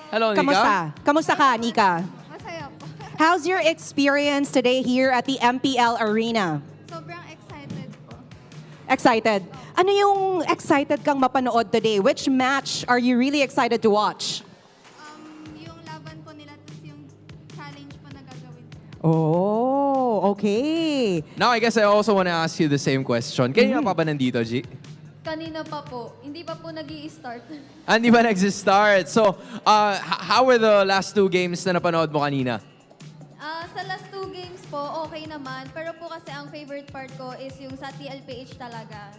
Hello, Nika. Kamusta? Kamusta ka, Nika? Masaya po. How's your experience today here at the MPL Arena? Sobrang excited po. Excited? Ano yung excited kang mapanood today? Which match are you really excited to watch? Yung laban po nila, tapos yung challenge po na gagawin. Oh, okay. Now, I guess I also want to ask you the same question. Kanina pa ba nandito, G? Kanina pa po, hindi pa po nag-i-start. Hindi ba nag-start? So, how were the last two games na napanood mo kanina? Sa last 2 games po, okay naman. Pero po kasi ang favorite part ko is yung sa TLPH talaga.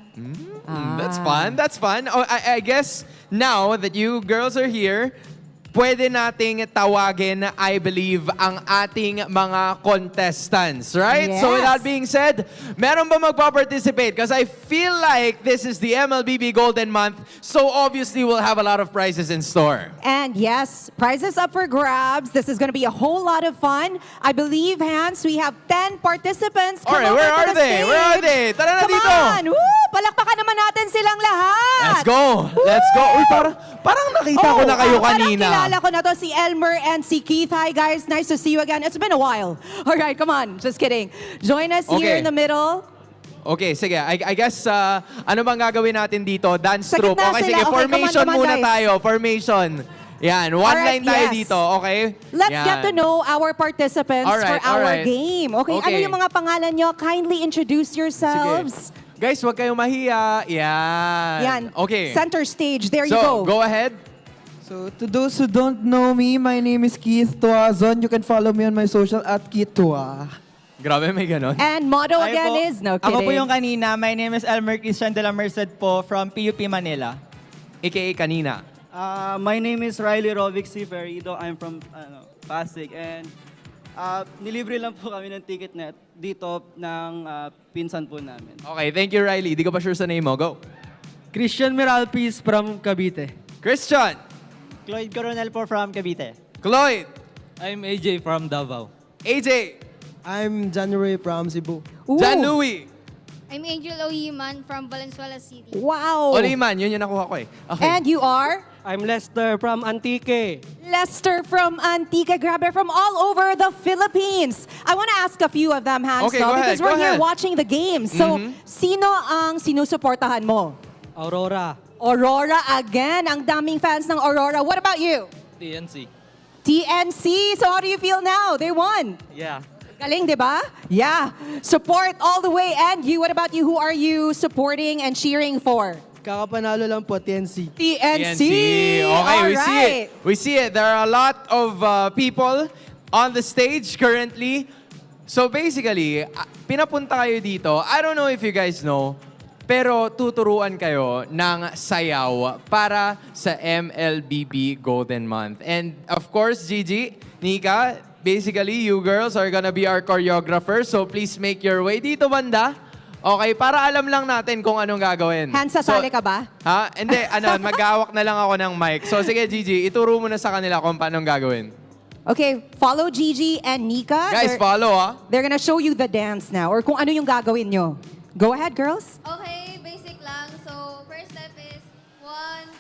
That's fun. That's fun. Oh, I guess now that you girls are here, pwede nating tawagin, I believe, ang ating mga contestants, right? So with that Yes. being said, meron ba magpa-participate? Because I feel like this is the MLBB Golden Month, so obviously we'll have a lot of prizes in store. And yes, prizes up for grabs. This is going to be a whole lot of fun. I believe, Hans, we have 10 participants. Come Alright, over where to are the they? Where are stage. they? Tara na Come dito. on! Woo! Palakpakan naman natin silang lahat. Let's go. Let's go. Uy, parang nakita ko na kayo kanina. Parang kilala ko na to, si Elmer and si Keith. Hi, guys. Nice to see you again. It's been a while. All right, come on. Just kidding. Join us here Okay. in the middle. Okay, sige. I guess, ano bang gagawin natin dito? Dance Sa troupe. gitna Okay, sila. sige. Okay, Formation come on, muna guys. tayo. Formation. Yan. One Alright, line tayo yes. dito. Okay? Let's Yan. get to know our participants Alright, for our alright. game. Okay, ano Okay. yung mga pangalan nyo? Kindly introduce yourselves. Guys, huwag kayong mahiya. Yan. Yan. Okay. Center stage. There you So, go. go ahead. So, to those who don't know me, my name is Keith Tuazon. You can follow me on my social at Keith Tua. Grabe, may ganon. And motto Hi again po. is, no kidding. Ako po yung kanina. My name is Elmer Christian de la Merced po from PUP Manila. AKA kanina. My name is Riley Rovic C. Ferido. I'm from Pasig. And nilibre lang po kami ng ticket net dito ng pinsan po namin. Okay, thank you, Riley. Di ko pa sure sa name mo. Go. Christian Miralpis from Cavite. Christian. Cloyd Coronel po from Cavite. Cloyd. I'm AJ from Davao. AJ. I'm January from Cebu. Ooh. Jan Louie. I'm Angel Oyiman from Valenzuela City. Wow. Oliman, yun yung nakuha ko eh. Okay. And you are? I'm Lester from Antique. Lester from Antique. Grabe, from all over the Philippines. I want to ask a few of them, Hans, Okay, though, go ahead, because we're go here ahead. watching the game. So, sino ang sinusuportahan mo? Aurora. Aurora again. Ang daming fans ng Aurora. What about you? TNC. TNC. So how do you feel now? They won. Yeah. Galing, di ba? Yeah. Support all the way. And you, what about you? Who are you supporting and cheering for? Kakapanalo lang po, TNC. TNC. Okay, All we see right. it. We see it. There are a lot of people on the stage currently. So basically, pinapunta kayo dito. I don't know if you guys know, pero tuturuan kayo ng sayaw para sa MLBB Golden Month. And of course, Gigi, Nika, basically, you girls are gonna be our choreographers. So please make your way dito banda. Okay, para alam lang natin kung anong gagawin. Hans, sasali ka ba? Ha? Hindi, maghawak na lang ako ng mic. So sige, Gigi, ituro mo na sa kanila kung paano gagawin. Okay, follow Gigi and Nika. Guys, follow They're gonna show you the dance now or kung ano yung gagawin nyo. Go ahead, girls. Okay, basic lang. So, first step is 1,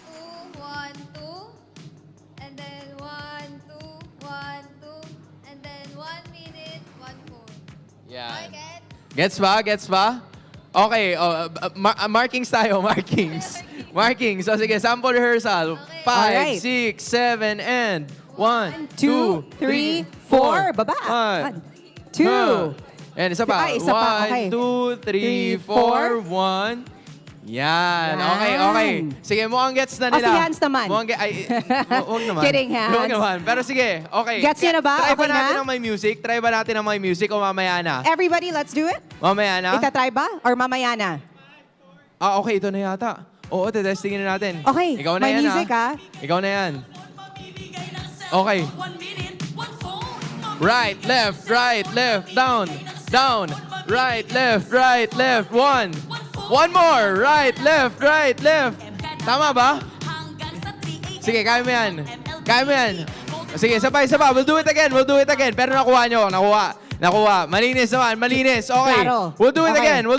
2, 1, 2. And then 1, 2, 1, 2. And then 1 minute, 1, 4. Yeah. Okay, get? Gets ba? Gets ba? Okay, markings tayo, markings. Markings. So sige, sample rehearsal. Okay. 5, Alright. 6, 7, and 1, 2, 3, 4. Baba. 1, 2. And isa pa. Ay, isa pa. Okay. 1, 2, 3, 4, 1. Yan. Okay, okay. Sige, mukhang gets na nila. si Hans naman. Mukhang huwag naman. Kidding, Hans. Huwag naman. Pero sige, okay. Gets nyo na ba? Try ba Okay natin na? ang may music? Try ba natin ang may music o mamaya na? Everybody, let's do it. Mamaya na? Itatry ba? Or mamaya na? Okay, ito na yata. Oo, testingin na natin. Okay, Ikaw na may yan, music Ikaw na yan. Okay. Right, left, down, down. Right, left, one. One more. Right, left. Tama ba? Sige, kaya mo yan. Kaya mo yan. Sige, sabay. We'll do it again. Pero nakuha nyo. Nakuha. Malinis naman, malinis. Okay. Claro. We'll do it Okay. again.